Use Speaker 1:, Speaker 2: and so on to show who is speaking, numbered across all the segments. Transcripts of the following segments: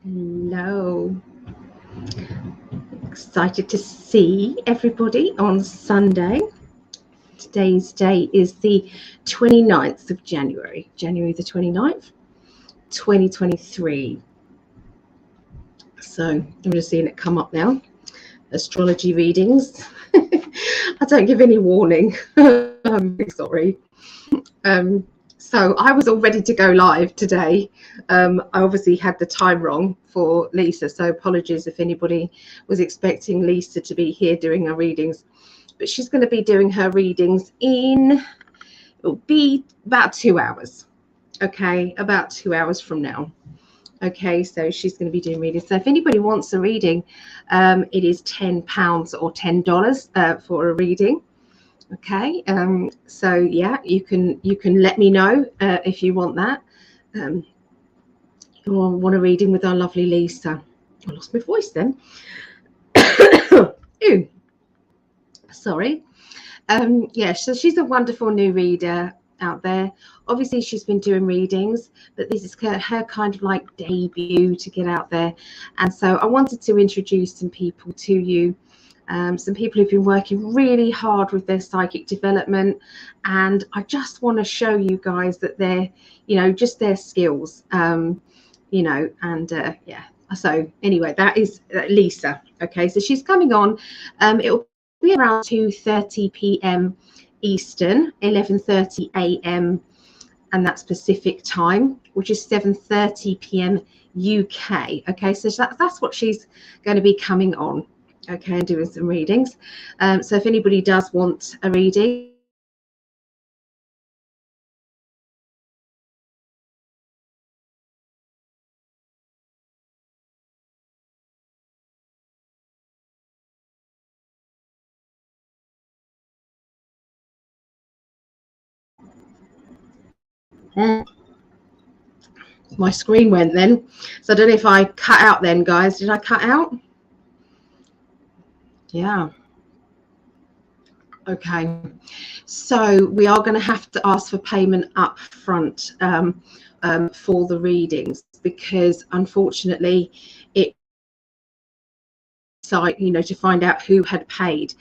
Speaker 1: Hello. Excited to see everybody on Sunday. Today's day is the 29th of January, January the 29th, 2023. So I'm just seeing it come up now. Astrology readings. I don't give any warning. I'm sorry. So I was all ready to go live today. I obviously had the time wrong for Lisa, so apologies if anybody was expecting Lisa to be here doing her readings. But she's going to be doing her readings it'll be about 2 hours. Okay, about 2 hours from now. Okay, so she's going to be doing readings. So if anybody wants a reading, it is £10 or $10 for a reading. Okay, so yeah, you can let me know if you want that. Or want a reading with our lovely Lisa. I lost my voice then. Ooh, sorry. Yeah, so she's a wonderful new reader out there. Obviously, she's been doing readings, but this is her kind of like debut to get out there. And so I wanted to introduce some people to you. Some people who've been working really hard with their psychic development, and I just want to show you guys that they're, just their skills, and yeah. So anyway, that is Lisa. Okay, so she's coming on. It'll be around 2:30 p.m. Eastern, 11:30 a.m. and that's Pacific time, which is 7:30 p.m. UK. Okay, so that's what she's going to be coming on. Okay, and doing some readings. So if anybody does want a reading, my screen went then. So I don't know if I cut out then, guys. Did I cut out? Yeah. Okay, so we are going to have to ask for payment up front for the readings, because unfortunately it site to find out who had paid,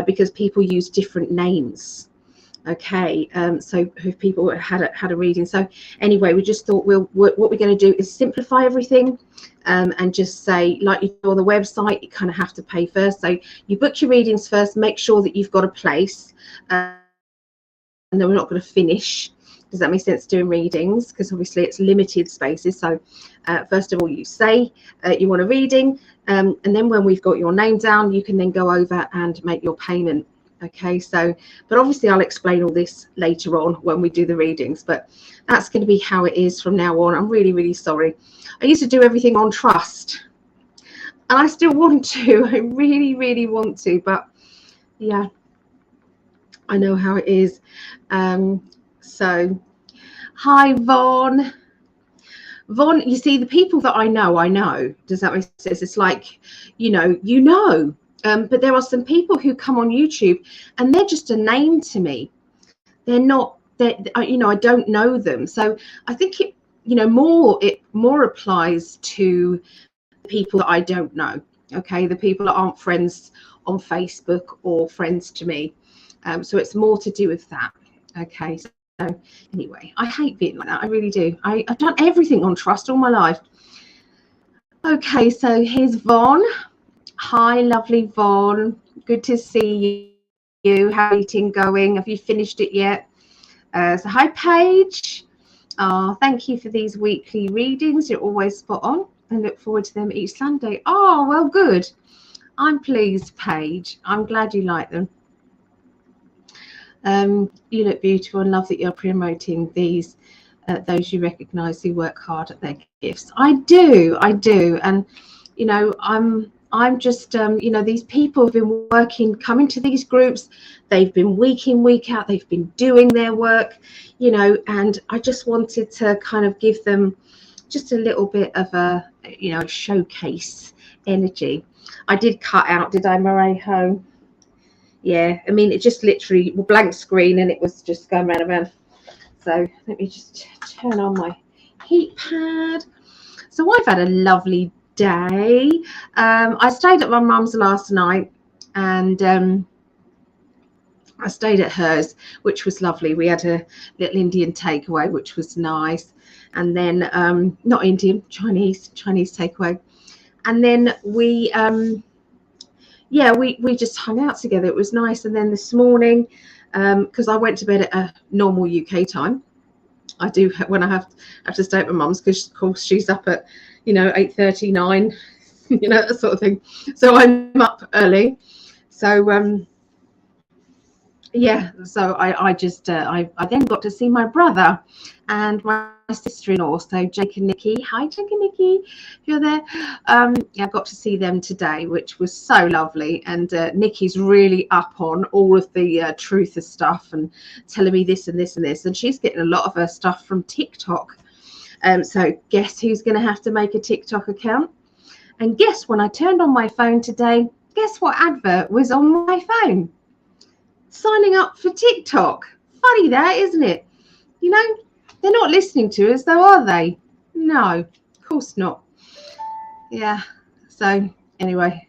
Speaker 1: because people use different names. Okay, so if people had a reading. So anyway, we just thought what we're going to do is simplify everything, and just say, like you do on the website, you kind of have to pay first. So you book your readings first, make sure that you've got a place, and then we're not going to finish. Does that make sense, doing readings? Because obviously it's limited spaces. So first of all, you say you want a reading, and then when we've got your name down, you can then go over and make your payment. Okay, so, but obviously I'll explain all this later on when we do the readings, but that's going to be how it is from now on. I'm really, really sorry. I used to do everything on trust, and I still want to. I really, really want to, but yeah, I know how it is. So, hi, Vaughn. Vaughn, you see, the people that I know. Does that make sense? It's like, but there are some people who come on YouTube and they're just a name to me. They're not, I don't know them. So I think it more applies to people that I don't know. Okay, the people that aren't friends on Facebook or friends to me. So it's more to do with that. Okay, so anyway, I hate being like that. I really do. I've done everything on trust all my life. Okay, so here's Vaughn. Hi, lovely Vaughn. Good to see you. How's eating going? Have you finished it yet? So hi, Paige. Thank you for these weekly readings. You're always spot on. I look forward to them each Sunday. Oh, well, good. I'm pleased, Paige. I'm glad you like them. You look beautiful and love that you're promoting these those you recognize who work hard at their gifts. I do, and I'm just these people have been working, coming to these groups. They've been week in, week out. They've been doing their work, and I just wanted to kind of give them just a little bit of a showcase energy. I did cut out, did I, Marejo? Yeah, I mean, it just literally blank screen and it was just going round and round. So let me just turn on my heat pad. So I've had a lovely day. I stayed at my mum's last night, and I stayed at hers, which was lovely. We had a little Indian takeaway, which was nice. And then not Indian, Chinese takeaway. And then we we just hung out together. It was nice. And then this morning, because I went to bed at a normal UK time, I do when I have to stay at my mum's, because of course she's up at 8:30, 9, that sort of thing. So I'm up early. So so I just I then got to see my brother and my sister-in-law, so Jake and Nikki. Hi Jake and Nikki, if you're there. I got to see them today, which was so lovely. And Nikki's really up on all of the truth of stuff and telling me this and this and this, and she's getting a lot of her stuff from TikTok. So guess who's going to have to make a TikTok account? And guess when I turned on my phone today, guess what advert was on my phone? Signing up for TikTok. Funny that, isn't it? They're not listening to us though, are they? No, of course not. Yeah. So anyway,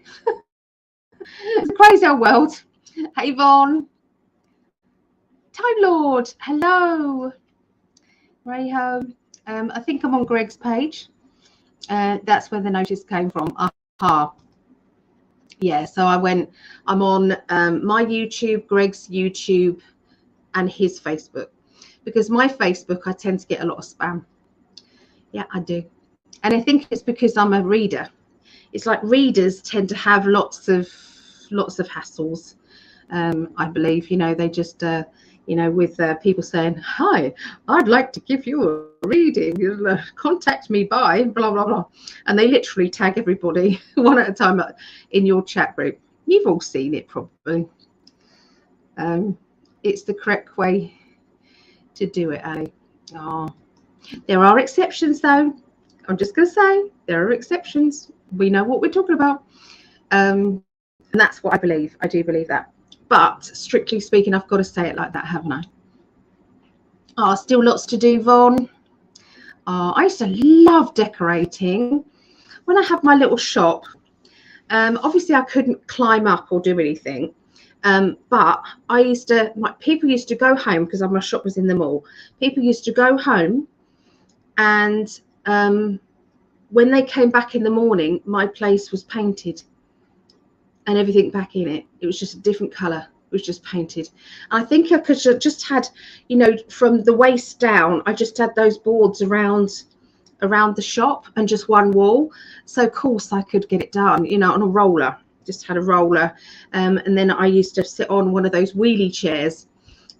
Speaker 1: it's a crazy old world. Hey Yvonne. Time Lord. Hello. Rayho. I think I'm on Greg's page. That's where the notice came from. Aha. Yeah, so I'm on my YouTube, Greg's YouTube, and his Facebook, because my Facebook, I tend to get a lot of spam. Yeah, I do. And I think it's because I'm a reader. It's like readers tend to have lots of hassles. I believe, they just, with people saying, hi, I'd like to give you a reading. Contact me by blah, blah, blah. And they literally tag everybody one at a time in your chat group. You've all seen it probably. It's the correct way to do it, eh? Oh, there are exceptions though. I'm just going to say there are exceptions. We know what we're talking about. And that's what I believe. I do believe that. But strictly speaking, I've got to say it like that, haven't I? Oh, still lots to do, Vaughn. Oh, I used to love decorating. When I had my little shop, obviously I couldn't climb up or do anything. But people used to go home, because my shop was in the mall. People used to go home, and when they came back in the morning, my place was painted and everything back in it. It was just a different colour. It was just painted. I think I could have just had, from the waist down, I just had those boards around the shop and just one wall. So of course I could get it done, on a roller. Just had a roller, and then I used to sit on one of those wheelie chairs,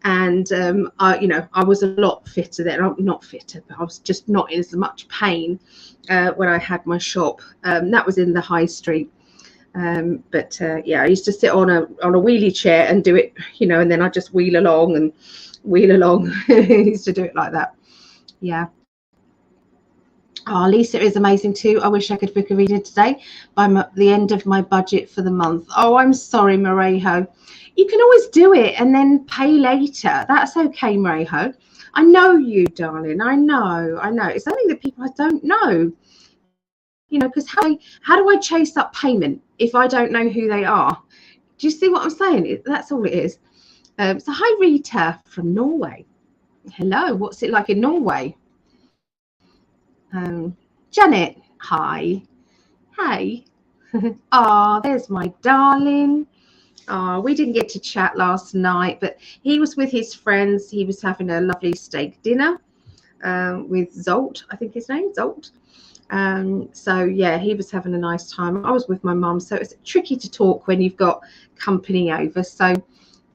Speaker 1: and I was a lot fitter then. I'm not fitter, but I was just not in as much pain when I had my shop. That was in the high street. I used to sit on a wheelie chair and do it, and then I just wheel along. I used to do it like that. Yeah. Oh, Lisa is amazing too. I wish I could book a reading today by the end of my budget for the month. Oh, I'm sorry, Marejo. You can always do it and then pay later. That's okay, Marejo. I know you, darling. I know. It's something that people don't know. Because how do I chase up payment if I don't know who they are? Do you see what I'm saying? That's all it is. So hi, Rita from Norway. Hello. What's it like in Norway? Janet, hi. Hey. Oh, there's my darling. Oh, we didn't get to chat last night, but he was with his friends. He was having a lovely steak dinner with Zolt, I think his name, Zolt. So yeah, he was having a nice time. I was with my mum, so it's tricky to talk when you've got company over. So,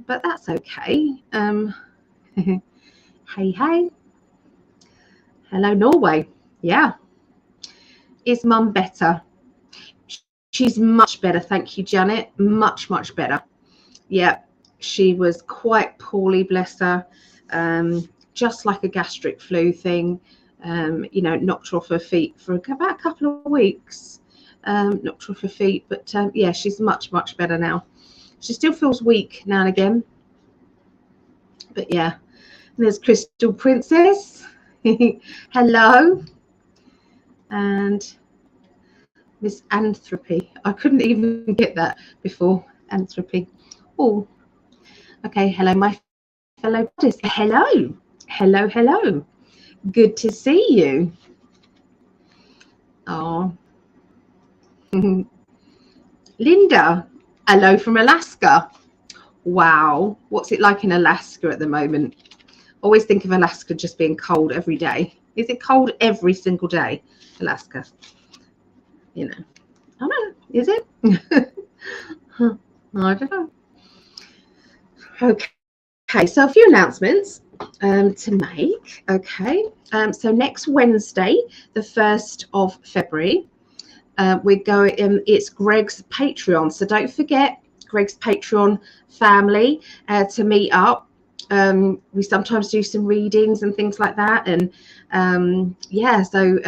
Speaker 1: but that's okay. Hey. Hello, Norway. Yeah. Is mum better? She's much better. Thank you, Janet. Much, much better. Yeah. She was quite poorly, bless her. Just like a gastric flu thing. Knocked her off her feet for about a couple of weeks. Knocked her off her feet. But yeah, she's much, much better now. She still feels weak now and again. But yeah. And there's Crystal Princess. Hello. and misanthropy. I couldn't even get that before. Anthropy. Oh, okay. Hello, my fellow Buddhists. Hello, hello, hello. Good to see you. Oh, Linda. Hello from Alaska. Wow, what's it like in Alaska at the moment? Always think of Alaska just being cold every day. Is it cold every single day, Alaska? You know, I don't know. Is it? I don't know. Okay, so a few announcements to make. Okay, so next Wednesday, the 1st of February, we're going. It's Greg's Patreon, so don't forget Greg's Patreon family to meet up. We sometimes do some readings and things like that, and yeah, so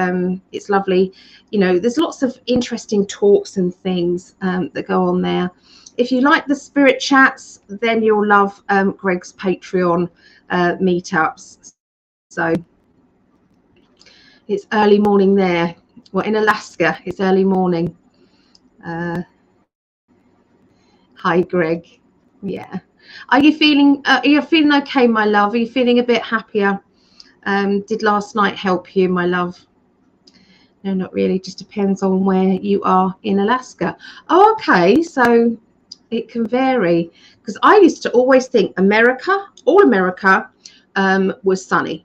Speaker 1: it's lovely. You know, there's lots of interesting talks and things that go on there. If you like the spirit chats, then you'll love Greg's Patreon meetups. So it's early morning there. Well, in Alaska, it's early morning. Hi, Greg. Yeah. Are you feeling okay, my love? Are you feeling a bit happier? Did last night help you, my love? No, not really. Just depends on where you are in Alaska. Oh, okay. So it can vary, because I used to always think all America was sunny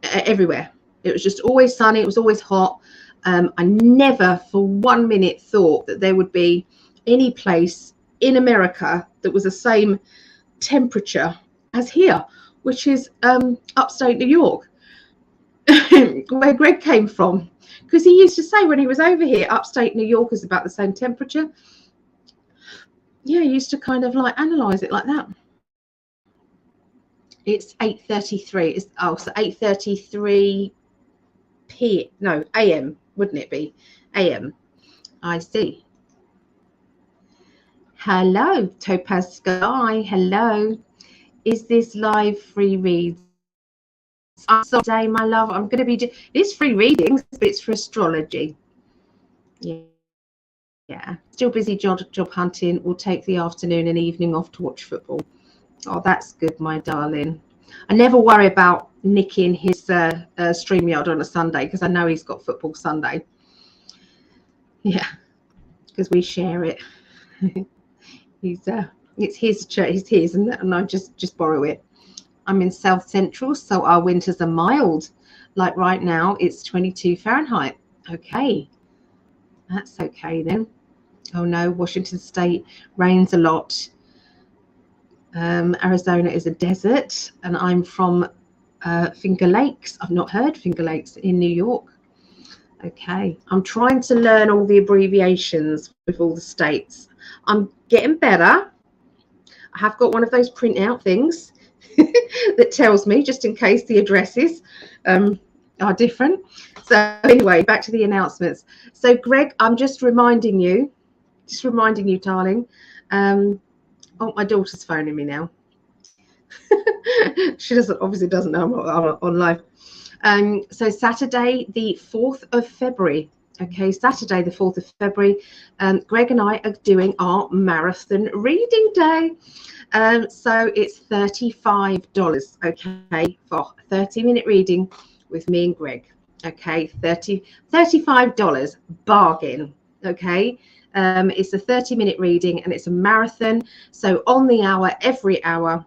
Speaker 1: everywhere. It was just always sunny. It was always hot. I never for 1 minute thought that there would be any place in America that was the same temperature as here, which is upstate New York, where Greg came from, because he used to say when he was over here, upstate New York is about the same temperature. Yeah, he used to kind of like analyze it like that. It's 8:33. It's so 8:33 a.m. wouldn't it be? A.m. I see. Hello, Topaz Sky. Hello. Is this live free reads? I'm sorry, my love. I'm going to be it's free readings, but it's for astrology. Yeah. Still busy job hunting. We'll take the afternoon and evening off to watch football. Oh, that's good, my darling. I never worry about nicking his StreamYard on a Sunday, because I know he's got football Sunday. Yeah, because we share it. It's his church, it's his, and I just borrow it. I'm in South Central, so our winters are mild. Like right now, it's 22 Fahrenheit. Okay, that's okay then. Oh no, Washington State rains a lot. Arizona is a desert, and I'm from Finger Lakes. I've not heard Finger Lakes in New York. Okay, I'm trying to learn all the abbreviations with all the states. I'm getting better. I have got one of those printout things that tells me, just in case the addresses are different. So anyway, back to the announcements. So Greg, I'm just reminding you, darling. Oh, my daughter's phoning me now. She obviously doesn't know I'm on live. So Saturday, the 4th of February. Okay, Saturday, the 4th of February, Greg and I are doing our marathon reading day. So it's $35, okay, for a 30-minute reading with me and Greg. Okay, $35, bargain. Okay, it's a 30-minute reading, and it's a marathon. So on the hour, every hour,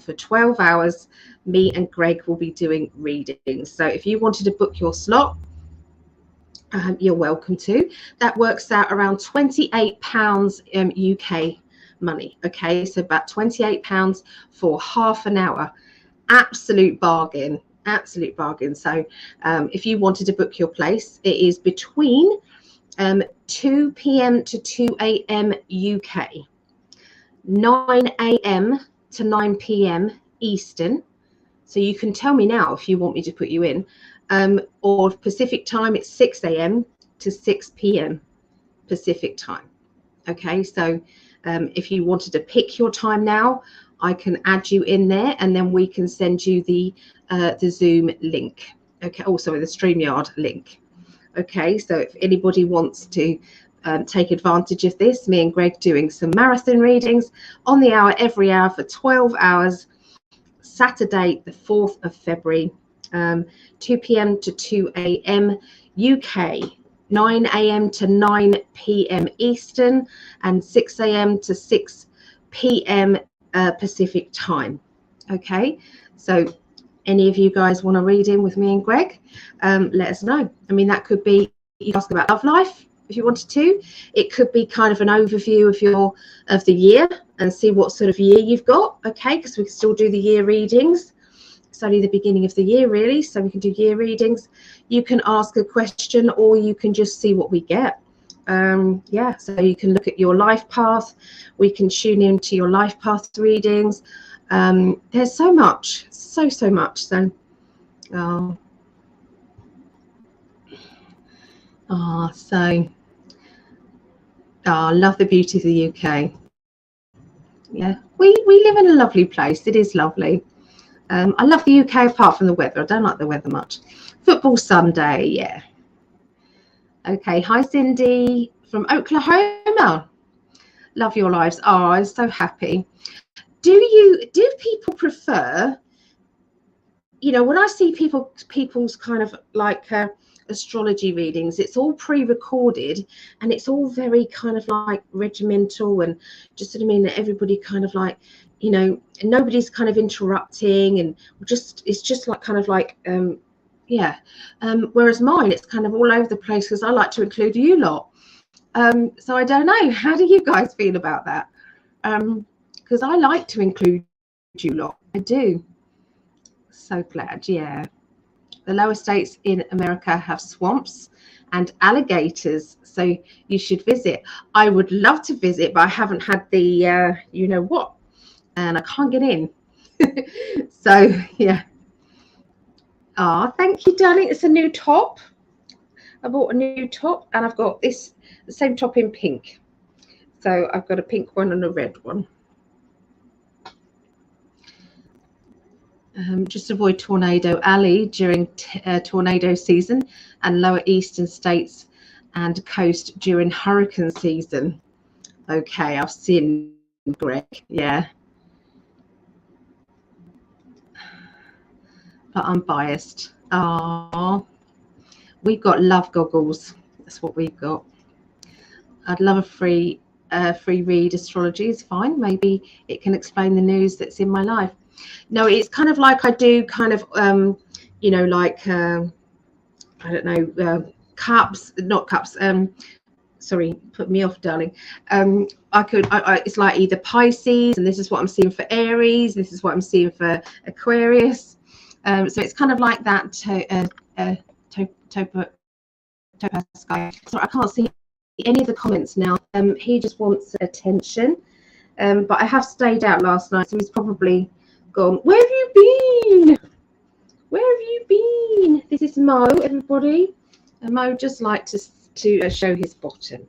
Speaker 1: for 12 hours, me and Greg will be doing readings. So if you wanted to book your slot, you're welcome to. That works out around £28 UK money. Okay, so about £28 for half an hour. Absolute bargain. Absolute bargain. So if you wanted to book your place, it is between 2 p.m. to 2 a.m. UK, 9 a.m. to 9 p.m. Eastern. So you can tell me now if you want me to put you in. Or Pacific time, it's 6 a.m. to 6 p.m. Pacific time. Okay, so if you wanted to pick your time now, I can add you in there, and then we can send you the Zoom link. Okay, also the StreamYard link. Okay, so if anybody wants to take advantage of this, me and Greg doing some marathon readings on the hour, every hour for 12 hours, Saturday the 4th of February, 2 p.m. to 2 a.m. UK, 9 a.m. to 9 p.m. Eastern, and 6 a.m. to 6 p.m. Pacific time. Okay, so any of you guys want to read in with me and Greg, let us know. I mean, that could be, you ask about love life if you wanted to. It could be kind of an overview of the year and see what sort of year you've got. Okay, because we can still do the year readings. It's only the beginning of the year, really, so we can do year readings. You can ask a question, or you can just see what we get. Yeah, so you can look at your life path. We can tune into your life path readings. There's so much, so much. So I love the beauty of the UK. Yeah, we live in a lovely place. It is lovely. I love the UK apart from the weather. I don't like the weather much. Football Sunday, yeah. Okay, hi Cindy from Oklahoma. Love your lives. Oh, I'm so happy. Do people prefer, you know, when I see people's kind of like astrology readings, it's all pre-recorded and it's all very kind of like regimental, and just what I mean, that everybody kind of like, you know, nobody's kind of interrupting, and it's just like kind of like yeah, whereas mine, it's kind of all over the place because I like to include you lot. So I don't know, how do you guys feel about that? Because I like to include you lot. I do. So glad. Yeah, the lower states in America have swamps and alligators, so you should visit. I would love to visit, but I haven't had the you know what, and I can't get in. So yeah. Ah, thank you, darling. It's a new top. I bought a new top, and I've got the same top in pink. So I've got a pink one and a red one. Just avoid Tornado Alley during tornado season, and lower eastern states and coast during hurricane season. Okay, I've seen Greg. Yeah, but I'm biased. Oh, we've got love goggles. That's what we've got. I'd love a free read. Astrology is fine. Maybe it can explain the news that's in my life. No, it's kind of like I do kind of you know, like I don't know, cups, not cups, sorry, put me off, darling. It's like either Pisces, and this is what I'm seeing for Aries, this is what I'm seeing for Aquarius. So it's kind of like that topaz guy. So I can't see any of the comments now. He just wants attention, but I have stayed out last night, so he's probably gone. Where have you been? Where have you been? This is Mo, everybody. And Mo just liked to show his bottom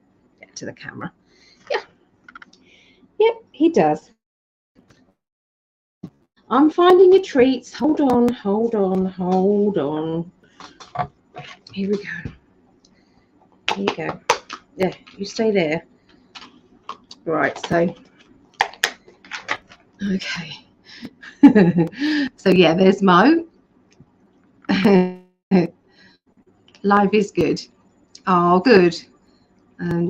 Speaker 1: to the camera. Yeah. Yep, he does. I'm finding your treats. Hold on, hold on, hold on. Here we go. Here you go. Yeah, you stay there. Right, so okay. So yeah, there's Mo. Live is good. Oh, good.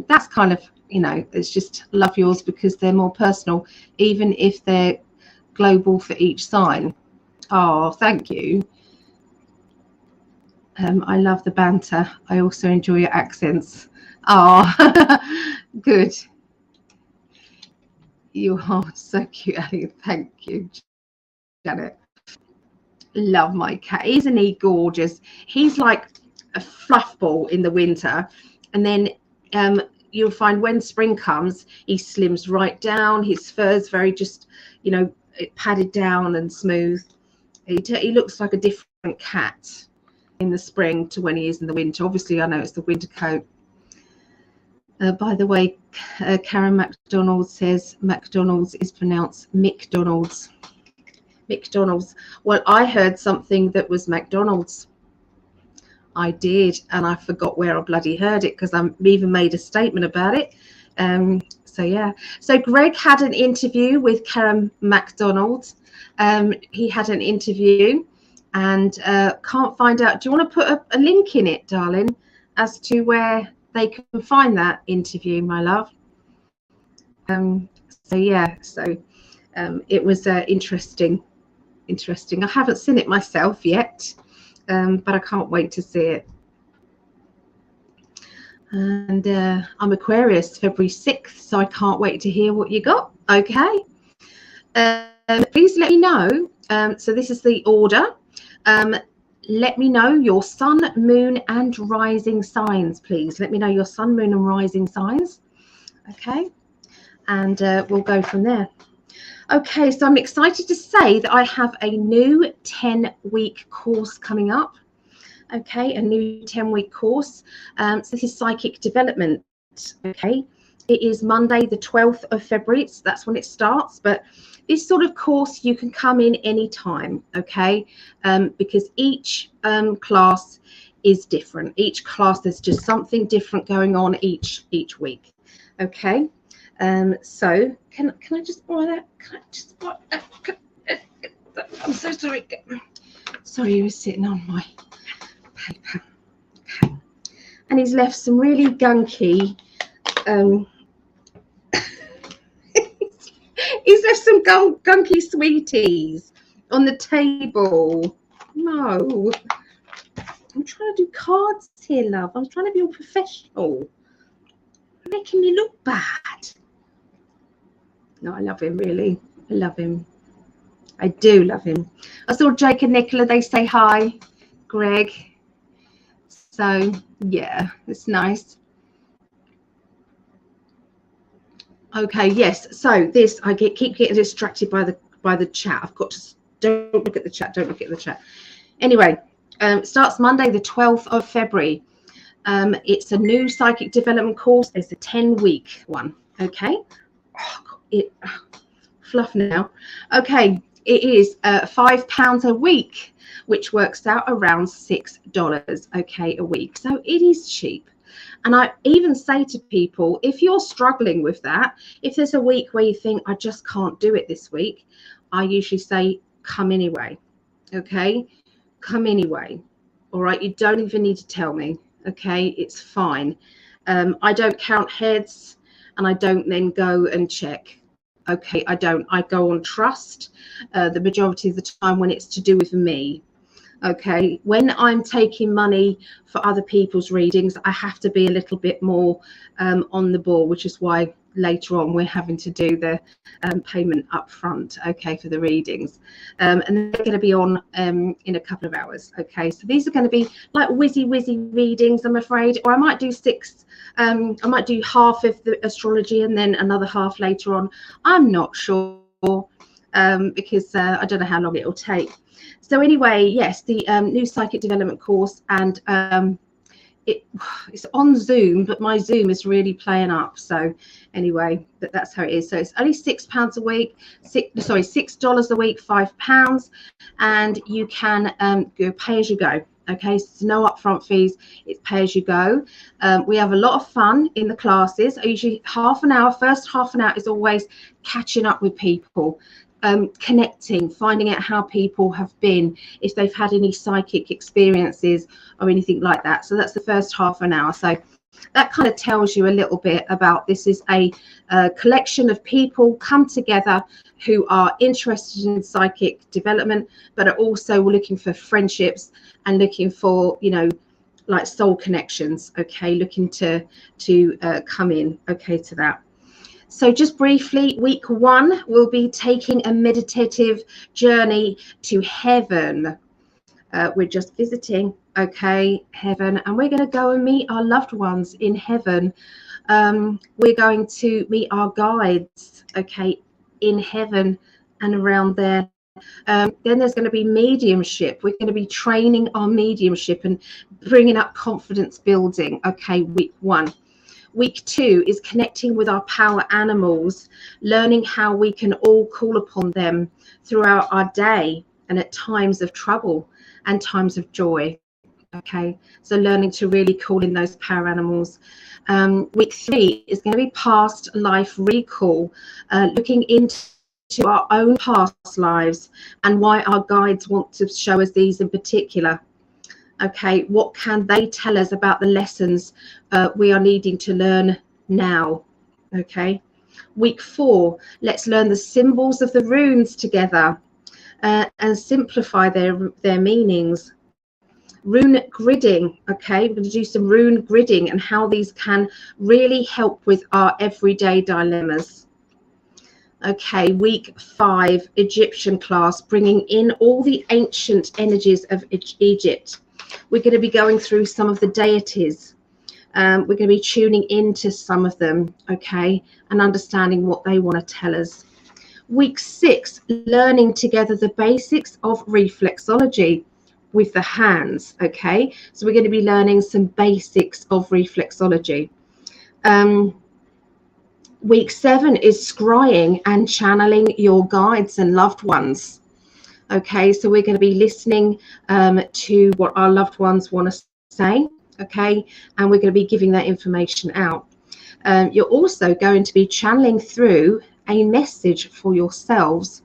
Speaker 1: That's kind of, you know, it's just love yours because they're more personal, even if they're global for each sign. Oh, thank you. I love the banter. I also enjoy your accents. Oh, good. You are so cute, Ali. Thank you, Janet. Love my cat. Isn't he gorgeous? He's like a fluff ball in the winter, and then you'll find when spring comes, he slims right down. His fur's very just, you know, padded down and smooth. He looks like a different cat in the spring to when he is in the winter. Obviously, I know it's the winter coat. By the way, Karen McDonald says McDonald's is pronounced McDonald's. McDonald's. Well, I heard something that was McDonald's. I did, and I forgot where I bloody heard it because I even made a statement about it. So yeah, so Greg had an interview with Karen MacDonald. He had an interview, and can't find out. Do you want to put a link in it, darling, as to where they can find that interview, my love? So yeah, so it was interesting. I haven't seen it myself yet, but I can't wait to see it. And I'm Aquarius, February 6th, so I can't wait to hear what you got. Okay. Please let me know. So this is the order. Let me know your sun, moon, and rising signs, please. Let me know your sun, moon, and rising signs. Okay. And we'll go from there. Okay, so I'm excited to say that I have a new 10-week course coming up. Okay, a new 10-week course. So this is psychic development. Okay, it is Monday the 12th of February. So that's when it starts. But this sort of course you can come in anytime. Okay, because each class is different. Each class, there's just something different going on each week. Okay. So can I just borrow that? Can I just borrow that? I'm so sorry. Sorry, he was sitting on my paper. Okay. And he's left some really gunky. He's left some gunky sweeties on the table. No, I'm trying to do cards here, love. I'm trying to be all professional. You're making me look bad. No, I love him, really. I love him. I do love him. I saw Jake and Nicola. They say hi. Greg. So, yeah, it's nice. Okay, yes. So this, I keep getting distracted by the chat. I've got to, don't look at the chat. Don't look at the chat. Anyway, it starts Monday, the 12th of February. It's a new psychic development course. It's a 10-week one. Okay. Fluff now. Okay, it is £5 a week, which works out around $6, okay, a week. So it is cheap. And I even say to people, if you're struggling with that, if there's a week where you think I just can't do it this week, I usually say come anyway. Okay, come anyway. All right, you don't even need to tell me. Okay, it's fine. I don't count heads, and I don't then go and check. Okay, I don't. I go on trust the majority of the time when it's to do with me. Okay, when I'm taking money for other people's readings, I have to be a little bit more on the ball, which is why later on we're having to do the payment up front, okay, for the readings. And they're going to be on in a couple of hours. Okay, so these are going to be like whizzy readings, I'm afraid, or I might do I might do half of the astrology and then another half later on. I'm not sure because I don't know how long it will take. So anyway, yes, the new psychic development course, and it's on Zoom, but my Zoom is really playing up. So anyway, but that's how it is. So it's only £6 a week, $6 a week, £5, and you can go pay as you go. Okay, so there's no upfront fees. It's pay as you go. We have a lot of fun in the classes. Usually half an hour. First half an hour is always catching up with people. Connecting, finding out how people have been, if they've had any psychic experiences or anything like that. So that's the first half an hour. So that kind of tells you a little bit about this is a collection of people come together who are interested in psychic development, but are also looking for friendships and looking for, you know, like soul connections. Okay, looking to come in, okay, to that. So just briefly, week 1, we'll be taking a meditative journey to heaven. We're just visiting, okay, heaven, and we're going to go and meet our loved ones in heaven. We're going to meet our guides, okay, in heaven and around there. Then there's going to be mediumship. We're going to be training our mediumship and bringing up confidence building, okay, week 1. Week 2 is connecting with our power animals, learning how we can all call upon them throughout our day and at times of trouble and times of joy. Okay, so learning to really call in those power animals. Week 3 is going to be past life recall, looking into our own past lives and why our guides want to show us these in particular. Okay, what can they tell us about the lessons we are needing to learn now? Okay, week 4, let's learn the symbols of the runes together and simplify their meanings. Rune Gridding. Okay, we're going to do some rune gridding and how these can really help with our everyday dilemmas. Okay, week 5, Egyptian class, bringing in all the ancient energies of Egypt. We're going to be going through some of the deities. We're going to be tuning into some of them, okay, and understanding what they want to tell us. Week 6, learning together the basics of reflexology with the hands. Okay, so we're going to be learning some basics of reflexology. Week 7 is scrying and channeling your guides and loved ones. Okay, so we're going to be listening to what our loved ones want to say. Okay, and we're going to be giving that information out. You're also going to be channeling through a message for yourselves.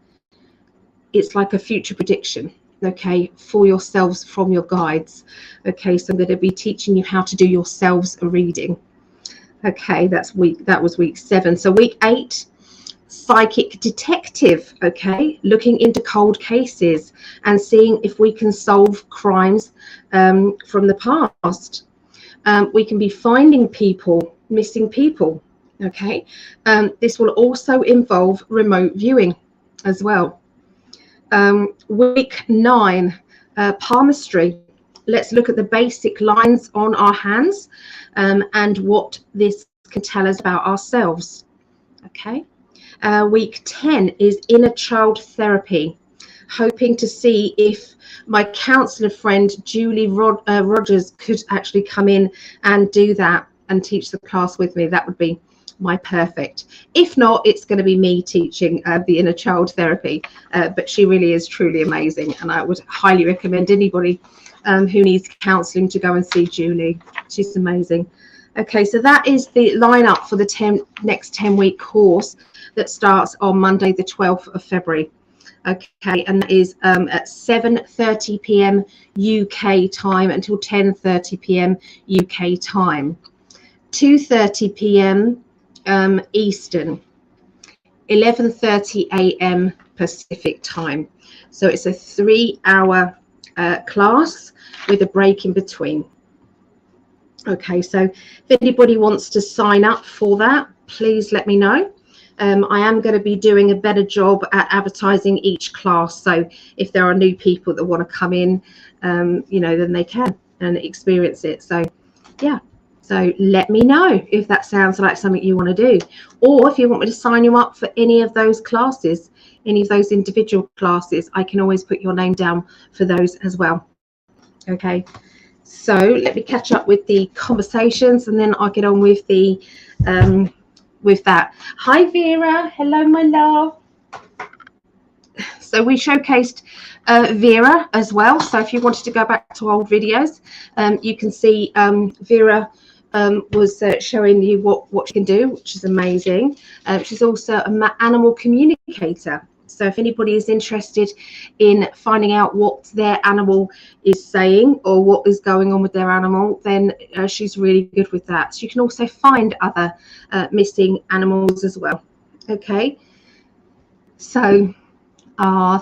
Speaker 1: It's like a future prediction, okay, for yourselves from your guides. Okay, so I'm going to be teaching you how to do yourselves a reading. Okay, that was week 7. So week 8, psychic detective. Okay, looking into cold cases and seeing if we can solve crimes from the past. We can be finding people, missing people. Okay, this will also involve remote viewing as well. Week 9, palmistry. Let's look at the basic lines on our hands and what this can tell us about ourselves. Okay. Week 10 is inner child therapy, hoping to see if my counsellor friend Julie Rogers could actually come in and do that and teach the class with me. That would be my perfect. If not, it's going to be me teaching the inner child therapy, but she really is truly amazing, and I would highly recommend anybody who needs counselling to go and see Julie. She's amazing. Okay, so that is the lineup for the next 10-week course that starts on Monday the 12th of February. Okay, and that is at 7:30 p.m. UK time until 10:30 p.m. UK time, 2:30 p.m. Eastern, 11:30 a.m. Pacific time. So it's a 3-hour class with a break in between. Okay, so if anybody wants to sign up for that, please let me know. I am going to be doing a better job at advertising each class. So if there are new people that want to come in, you know, then they can and experience it. So yeah, so let me know if that sounds like something you want to do, or if you want me to sign you up for any of those classes, any of those individual classes, I can always put your name down for those as well. Okay, so let me catch up with the conversations and then I'll get on with the with that. Hi Vera, hello my love. So we showcased Vera as well, so if you wanted to go back to old videos, you can see Vera was showing you what she can do, which is amazing. She's also an animal communicator, so if anybody is interested in finding out what their animal is saying or what is going on with their animal, then she's really good with that. So you can also find other missing animals as well. Okay, so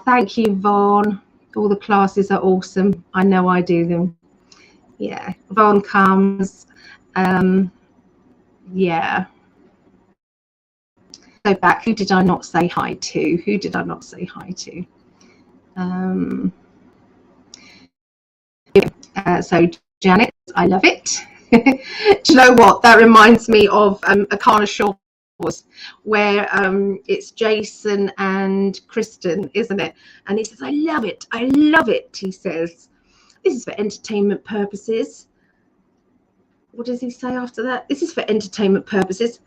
Speaker 1: thank you, Vaughn. All the classes are awesome. I know I do them. Yeah, Vaughn comes. Yeah. Go back. Who did I not say hi to? Who did I not say hi to? So Janet, I love it. Do you know what? That reminds me of Akana Shores, where it's Jason and Kristen, isn't it? And he says, I love it. I love it. He says, this is for entertainment purposes. What does he say after that? This is for entertainment purposes,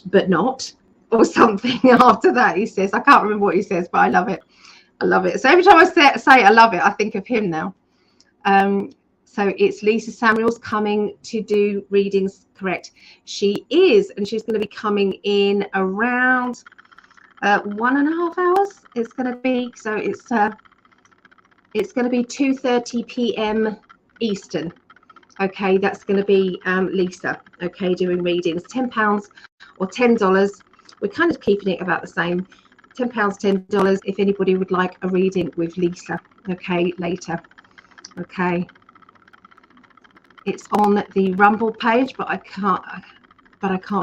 Speaker 1: but not, or something after that. He says, I can't remember what he says, but I love it. I love it. So every time I say I love it, I think of him now. So it's Lisa Samuels coming to do readings, correct? She is, and she's going to be coming in around 1.5 hours. It's going to be, so it's going to be 2:30 p.m. Eastern. Okay, that's going to be Lisa, okay, doing readings. £10 or $10. We're kind of keeping it about the same. £10, $10 if anybody would like a reading with Lisa, okay, later. Okay, it's on the Rumble page, but I can't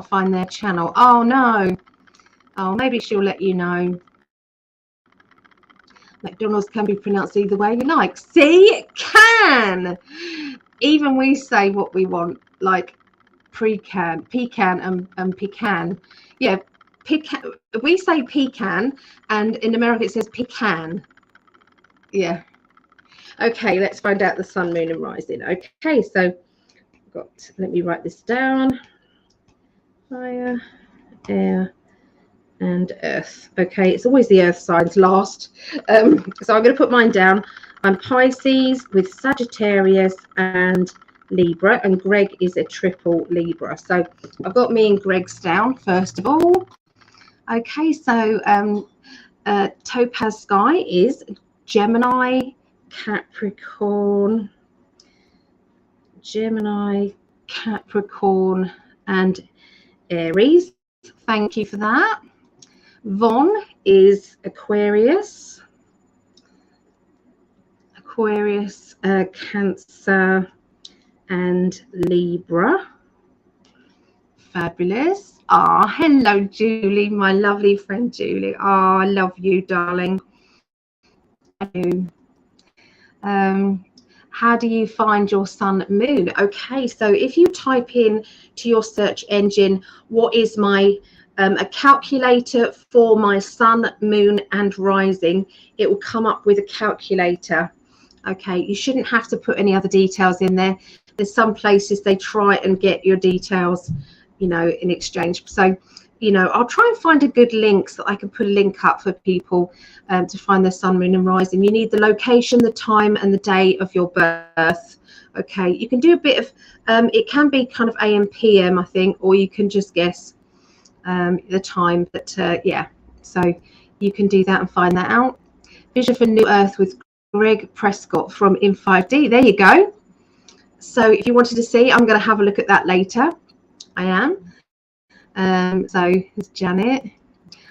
Speaker 1: find their channel. Oh no. Oh, maybe she'll let you know. McDonald's can be pronounced either way you like. See, it can. Even we say what we want, like pecan and pecan. Yeah, pecan. We say pecan, and in America it says pecan. Yeah. Okay, let's find out the sun, moon, and rising. Okay, so let me write this down. Fire, air, and earth. Okay, it's always the earth signs last. So I'm going to put mine down. I'm Pisces with Sagittarius and Libra, and Greg is a triple Libra. So I've got me and Greg's down first of all. Okay, so Topaz Sky is Gemini, Capricorn, and Aries. Thank you for that. Von is Aquarius, Cancer, and Libra. Fabulous. Ah, hello, Julie, my lovely friend Julie. Ah, I love you, darling. How do you find your sun, moon? Okay, so if you type in to your search engine, what is my a calculator for my sun, moon, and rising, it will come up with a calculator. Okay, you shouldn't have to put any other details in there. There's some places they try and get your details, you know, in exchange. So, you know, I'll try and find a good link so I can put a link up for people to find their sun, moon, and rising. You need the location, the time, and the day of your birth. Okay, you can do a bit of it can be kind of AM, PM, I think, or you can just guess the time. But yeah, so you can do that and find that out. Vision for New Earth with Greg Prescott from In5D. There you go. So if you wanted to see, I'm going to have a look at that later. I am. So it's Janet.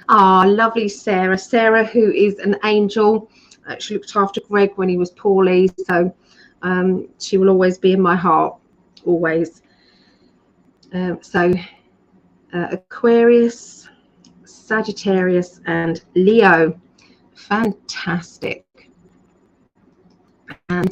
Speaker 1: Ah, lovely Sarah. Sarah, who is an angel. She looked after Greg when he was poorly. So she will always be in my heart. Always. Aquarius, Sagittarius, and Leo. Fantastic. And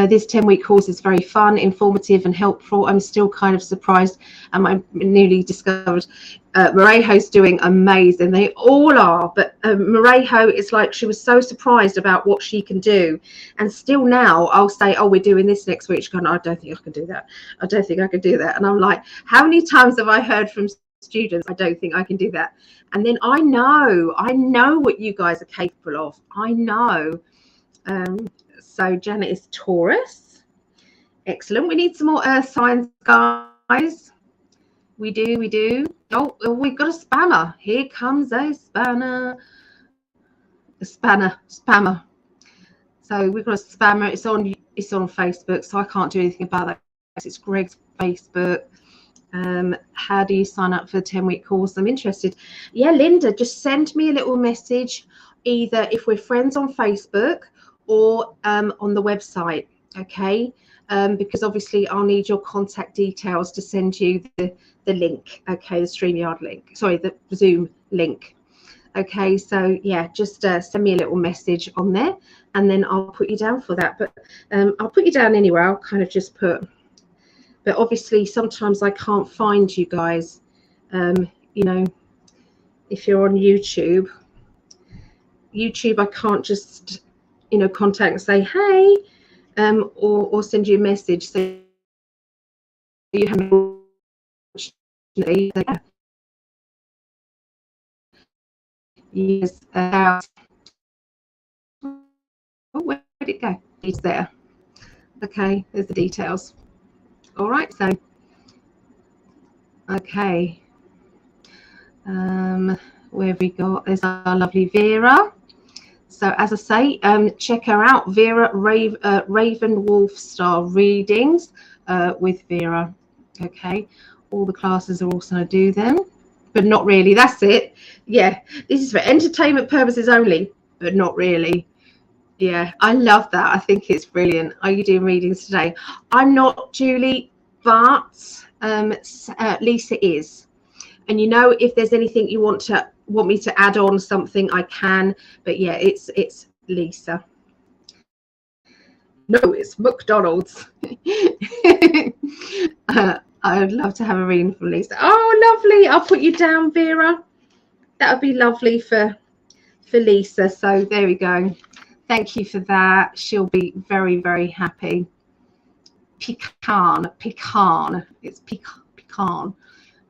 Speaker 1: this 10-week course is very fun, informative, and helpful. I'm still kind of surprised. I newly discovered Marejo's doing amazing. They all are, but Marejo, it's like she was so surprised about what she can do. And still now, I'll say, oh, we're doing this next week. She's going, I don't think I can do that. I don't think I can do that. And I'm like, how many times have I heard from students, I don't think I can do that? And then I know what you guys are capable of. I know. So Janet is Taurus. Excellent. We need some more earth signs, guys. We do. Oh, we've got a spammer. Here comes a spammer. Spammer. So we've got a spammer. It's on Facebook, so I can't do anything about that. It's Greg's Facebook. How do you sign up for the 10-week course? I'm interested. Yeah, Linda, just send me a little message, either if we're friends on Facebook or on the website, okay? Because obviously I'll need your contact details to send you the link, okay, the StreamYard link, sorry, the Zoom link. Okay, so yeah, just send me a little message on there and then I'll put you down for that. But I'll put you down anywhere. I'll kind of just put, but obviously sometimes I can't find you guys. You know, if you're on YouTube, I can't just, you know, contact and say, hey, or send you a message. So you have years out. Oh, where did it go? It's there. Okay, there's the details. All right, so okay, where have we got? There's our lovely Vera. So as I say, check her out, Vera Raven Wolf Star Readings with Vera. Okay, all the classes are also going to do them, but not really. That's it. Yeah, this is for entertainment purposes only, but not really. Yeah, I love that. I think it's brilliant. Are you doing readings today? I'm not, Julie, but Lisa is. And you know, if there's anything you want me to add on something, I can. But yeah, it's Lisa. No, it's McDonald's. I would love to have a reading from Lisa. Oh, lovely. I'll put you down, Vera. That would be lovely for Lisa. So there we go. Thank you for that. She'll be very, very happy. Pecan. It's pecan.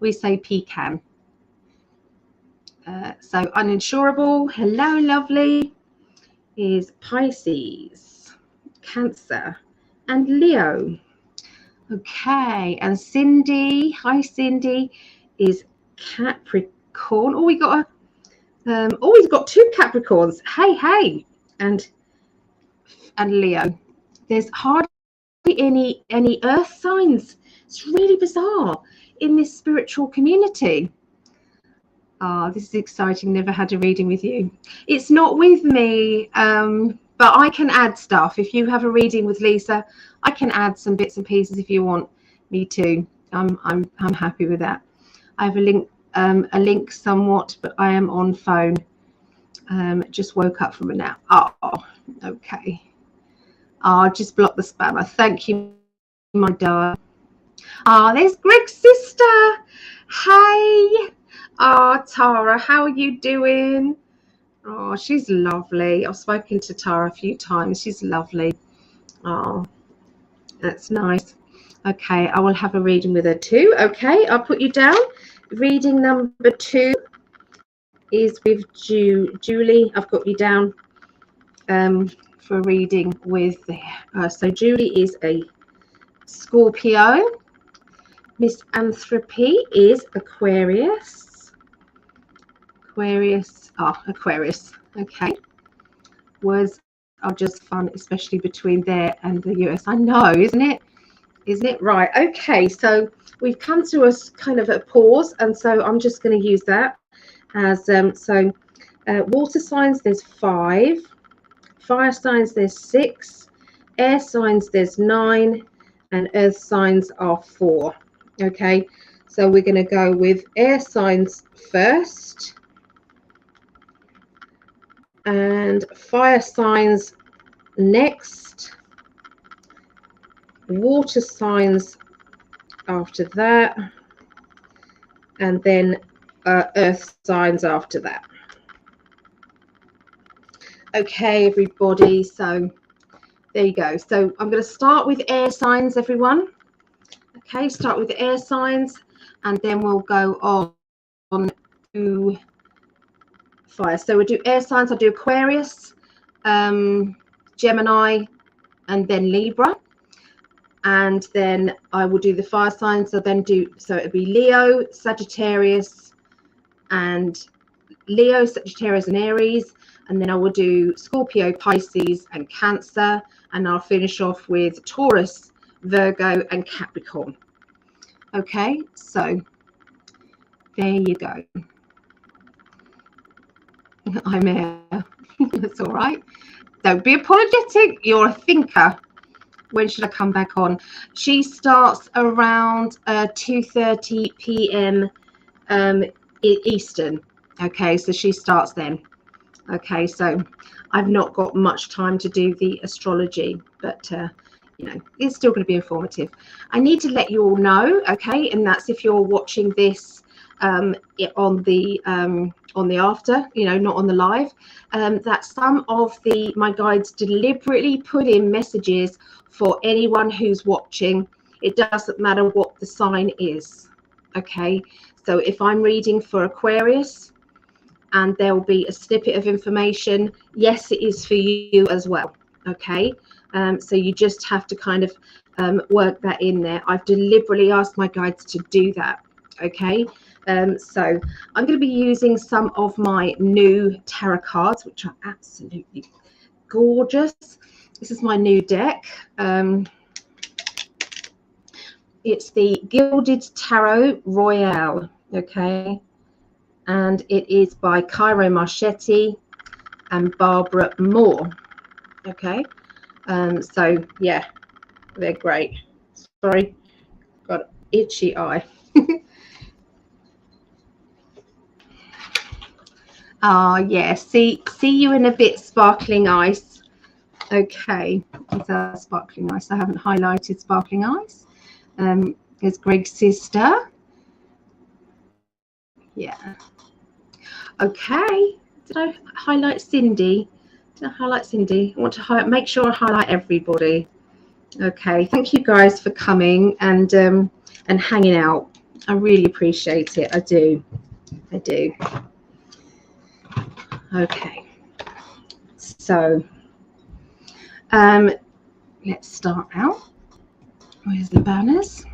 Speaker 1: We say pecan. So uninsurable. Hello, lovely. Is Pisces, Cancer, and Leo. Okay, and Cindy. Hi, Cindy. Is Capricorn. Oh, we've got two Capricorns. Hey. And Leo. There's hardly any earth signs. It's really bizarre in this spiritual community. This is exciting. Never had a reading with you. It's not with me, but I can add stuff. If you have a reading with Lisa, I can add some bits and pieces if you want me to. I'm happy with that. I have a link somewhat, but I am on phone. Just woke up from a nap. Oh, okay. Just block the spammer. Thank you, my darling. There's Greg's sister. Hey. Tara, how are you doing? Oh, she's lovely. I've spoken to Tara a few times. She's lovely. Oh, that's nice. Okay, I will have a reading with her too. Okay, I'll put you down. Reading number 2 is with Julie. I've got you down for a reading with so Julie is a Scorpio. Misanthropy is Aquarius. Aquarius. Okay. Words are just fun, especially between there and the US. I know, isn't it? Isn't it? Right. Okay. So we've come to a kind of a pause, and so I'm just going to use that as water signs. There's 5. Fire signs. There's 6. Air signs. There's 9, and earth signs are 4. Okay. So we're going to go with air signs first. And fire signs next, water signs after that, and then earth signs after that. Okay, everybody, so there you go. So I'm going to start with air signs, everyone. Okay, start with air signs, and then we'll go on to fire. So we'll do air signs. I'll do Aquarius, Gemini, and then Libra. And then I will do the fire signs. So it'll be Leo, Sagittarius, and Aries. And then I will do Scorpio, Pisces, and Cancer. And I'll finish off with Taurus, Virgo, and Capricorn. Okay, so there you go. I'm here. That's all right. Don't be apologetic. You're a thinker. When should I come back on? She starts around 2:30 p.m. Eastern. Okay, so she starts then. Okay, so I've not got much time to do the astrology, but it's still going to be informative. I need to let you all know, okay, and that's if you're watching this on the after, not on the live, that some of my guides deliberately put in messages for anyone who's watching. It doesn't matter what the sign is. Okay, so if I'm reading for Aquarius and there will be a snippet of information, yes, it is for you as well. Okay, So you just have to kind of work that in there. I've deliberately asked my guides to do that. Okay, so I'm going to be using some of my new tarot cards, which are absolutely gorgeous. This is my new deck. It's the Gilded Tarot Royale, okay, and it is by Cairo Marchetti and Barbara Moore. Okay, so yeah, they're great. Sorry, got an itchy eye. Ah, yeah, see you in a bit, Sparkling Ice. Okay, these are Sparkling Ice. I haven't highlighted Sparkling Ice. There's Greg's sister. Yeah. Okay. Did I highlight Cindy? Did I highlight Cindy? I want to make sure I highlight everybody. Okay. Thank you guys for coming and hanging out. I really appreciate it. I do. I do. Okay. So let's start out. Where's the banners?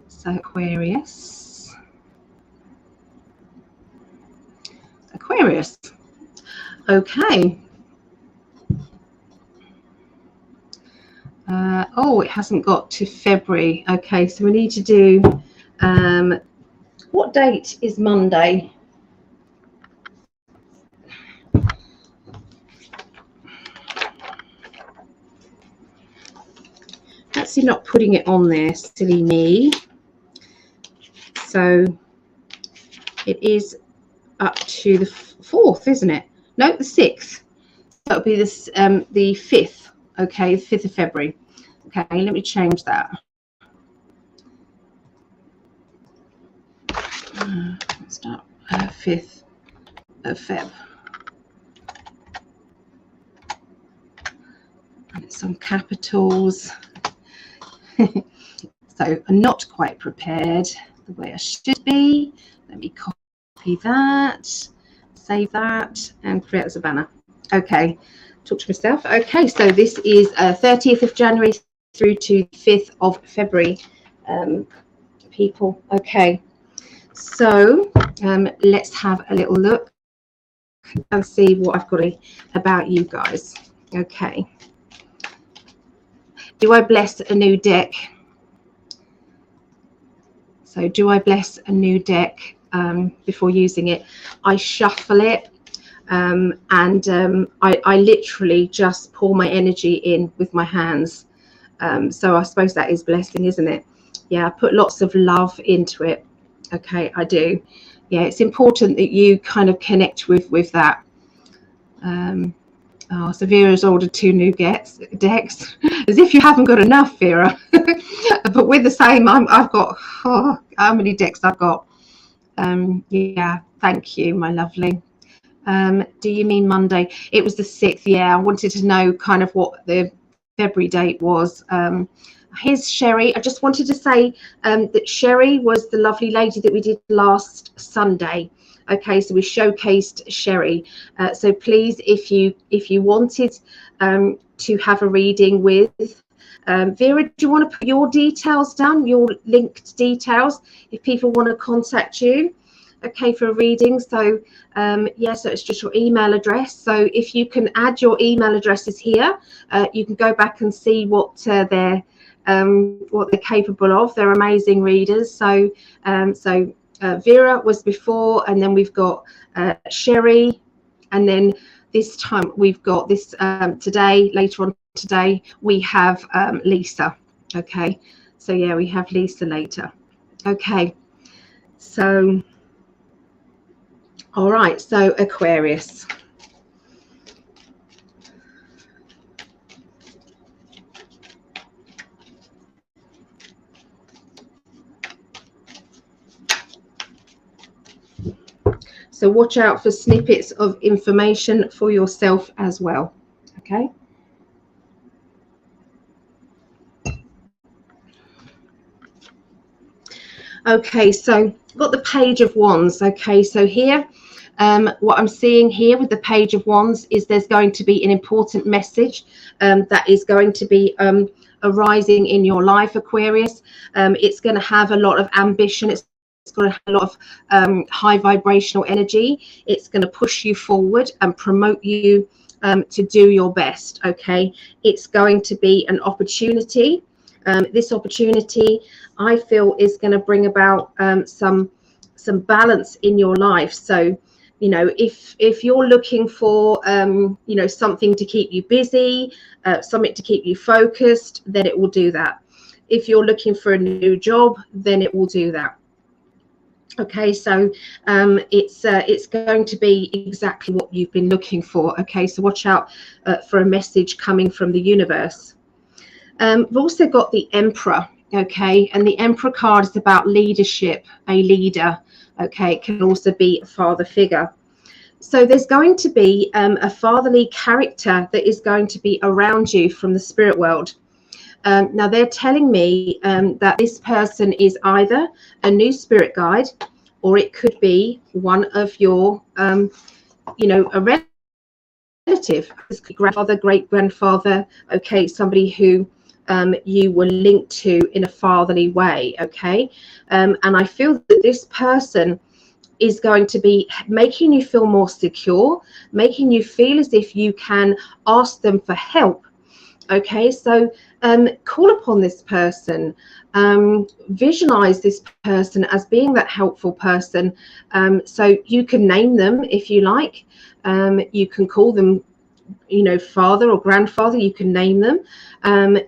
Speaker 1: So Aquarius. Okay. Oh, it hasn't got to February. Okay, so we need to do what date is Monday? Actually not putting it on there, silly me. So it is up to the 4th, isn't it? No, the 6th. That'll be this the 5th. Okay, the 5th of February. Okay, let me change that. Start 5th of Feb. And it's on capitals. So I'm not quite prepared the way I should be. Let me copy that, save that, and create as a banner. Okay, talk to myself. Okay, so this is 30th of January through to 5th of February, people. Okay, so let's have a little look and see what I've got about you guys. Okay. Do I bless a new deck? So do I bless a new deck before using it? I shuffle it and I literally just pour my energy in with my hands. So I suppose that is blessing, isn't it? Yeah, I put lots of love into it. Okay, I do. Yeah, it's important that you kind of connect with that. Oh, so Vera's ordered 2 new decks, as if you haven't got enough, Vera. But with the same, I've got, how many decks I've got? Yeah, thank you, my lovely. Do you mean Monday? It was the 6th. Yeah, I wanted to know kind of what the February date was. Here's Sherry. I just wanted to say that Sherry was the lovely lady that we did last Sunday. Okay, so we showcased Sherry. So please, if you wanted to have a reading with Vera, do you want to put your details down, your linked details, if people want to contact you? Okay, for a reading. So yeah, so it's just your email address. So if you can add your email addresses here, you can go back and see what they're capable of. They're amazing readers. So Vera was before, and then we've got Sherry, and then this time we've got this today, later on today, we have Lisa. Okay, so yeah, we have Lisa later. Okay, so all right, so Aquarius. So watch out for snippets of information for yourself as well. Okay. Okay, so got the Page of Wands. Okay, so here What I'm seeing here with the Page of Wands is there's going to be an important message that is going to be arising in your life, Aquarius. It's going to have a lot of ambition. It's going to have a lot of high vibrational energy. It's going to push you forward and promote you to do your best. Okay, it's going to be an opportunity. This opportunity, I feel, is going to bring about some balance in your life. So, you know, if you're looking for you know, something to keep you busy, something to keep you focused, then it will do that. If you're looking for a new job, then it will do that. Okay, so it's going to be exactly what you've been looking for. Okay, so watch out for a message coming from the universe. We've also got the Emperor. Okay, and the Emperor card is about leadership, a leader. Okay, it can also be a father figure. So there's going to be a fatherly character that is going to be around you from the spirit world. Now they're telling me that this person is either a new spirit guide, or it could be one of your, you know, a relative, grandfather, great grandfather. Okay, somebody who you were linked to in a fatherly way. Okay, and I feel that this person is going to be making you feel more secure, making you feel as if you can ask them for help. Okay, so call upon this person, visualize this person as being that helpful person. So you can name them if you like. You can call them, you know, father or grandfather. You can name them.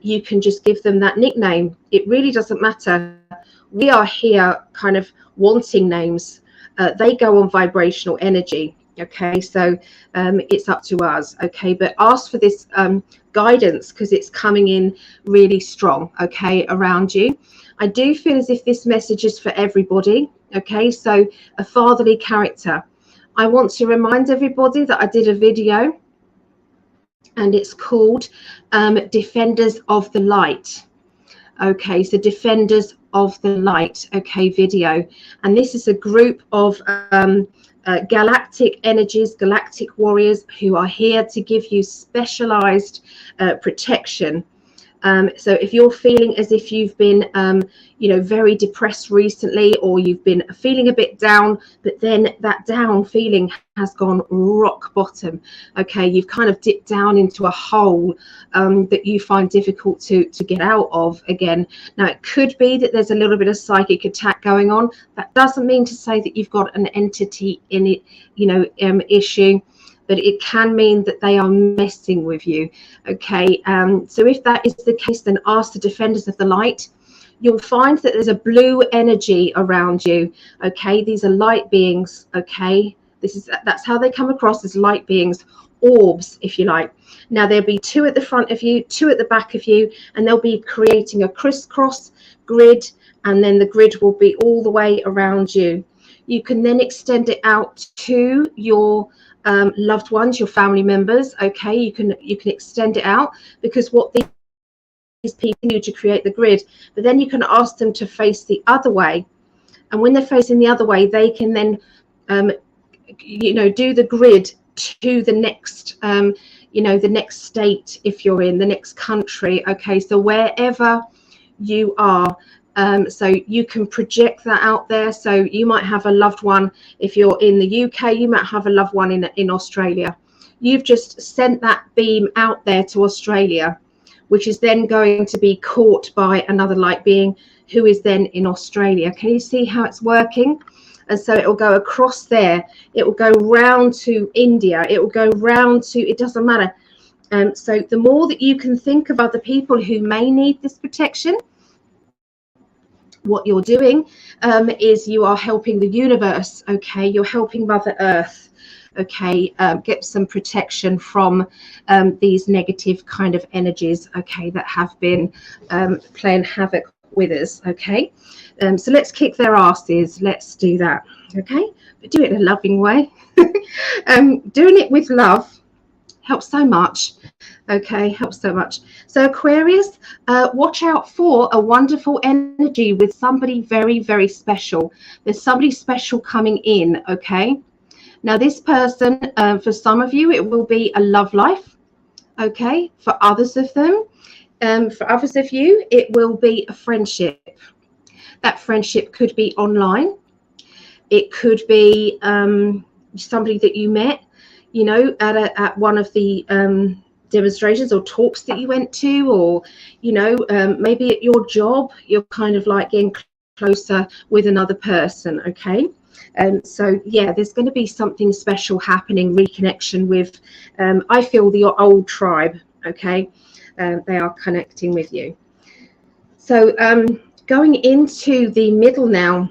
Speaker 1: You can just give them that nickname. It really doesn't matter. We are here kind of wanting names. They go on vibrational energy. Okay, so it's up to us. Okay, but ask for this guidance, because it's coming in really strong. Okay, around you. I do feel as if this message is for everybody. Okay, so a fatherly character. I want to remind everybody that I did a video, and it's called Defenders of the Light. Okay, so Defenders of the Light, okay, video. And this is a group of galactic energies, galactic warriors who are here to give you specialized protection. So if you're feeling as if you've been, you know, very depressed recently, or you've been feeling a bit down, but then that down feeling has gone rock bottom. Okay, you've kind of dipped down into a hole that you find difficult to get out of again. Now, it could be that there's a little bit of psychic attack going on. That doesn't mean to say that you've got an entity in it, you know, issue. But it can mean that they are messing with you. Okay, so if that is the case, then ask the Defenders of the Light. You'll find that there's a blue energy around you. Okay, these are light beings. Okay, that's how they come across, as light beings, orbs, if you like. Now there'll be two at the front of you, two at the back of you, and they'll be creating a crisscross grid, and then the grid will be all the way around you. You can then extend it out to your loved ones, your family members. Okay, you can extend it out, because what these people do to create the grid, but then you can ask them to face the other way, and when they're facing the other way, they can then you know, do the grid to the next you know, the next state, if you're in the next country. Okay, so wherever you are, so you can project that out there. So you might have a loved one, if you're in the UK, you might have a loved one in Australia. You've just sent that beam out there to Australia, which is then going to be caught by another light being who is then in Australia. Can you see how it's working? And so it will go across there, it will go round to India, it will go round to, it doesn't matter. So the more that you can think of other people who may need this protection, what you're doing is you are helping the universe. Okay, you're helping Mother Earth. Okay, get some protection from these negative kind of energies, okay, that have been playing havoc with us. Okay, so let's kick their asses. Let's do that. Okay, but do it in a loving way. Doing it with love helps so much. Okay, helps so much. So Aquarius, watch out for a wonderful energy with somebody very, very special. There's somebody special coming in. Okay, Now this person, for some of you, it will be a love life. Okay, for others of them, for others of you, it will be a friendship. That friendship could be online. It could be somebody that you met, you know, at one of the demonstrations or talks that you went to, or, you know, maybe at your job, you're kind of like getting closer with another person. Okay. So yeah, there's going to be something special happening, reconnection with, I feel, your old tribe. Okay. They are connecting with you. So going into the middle now.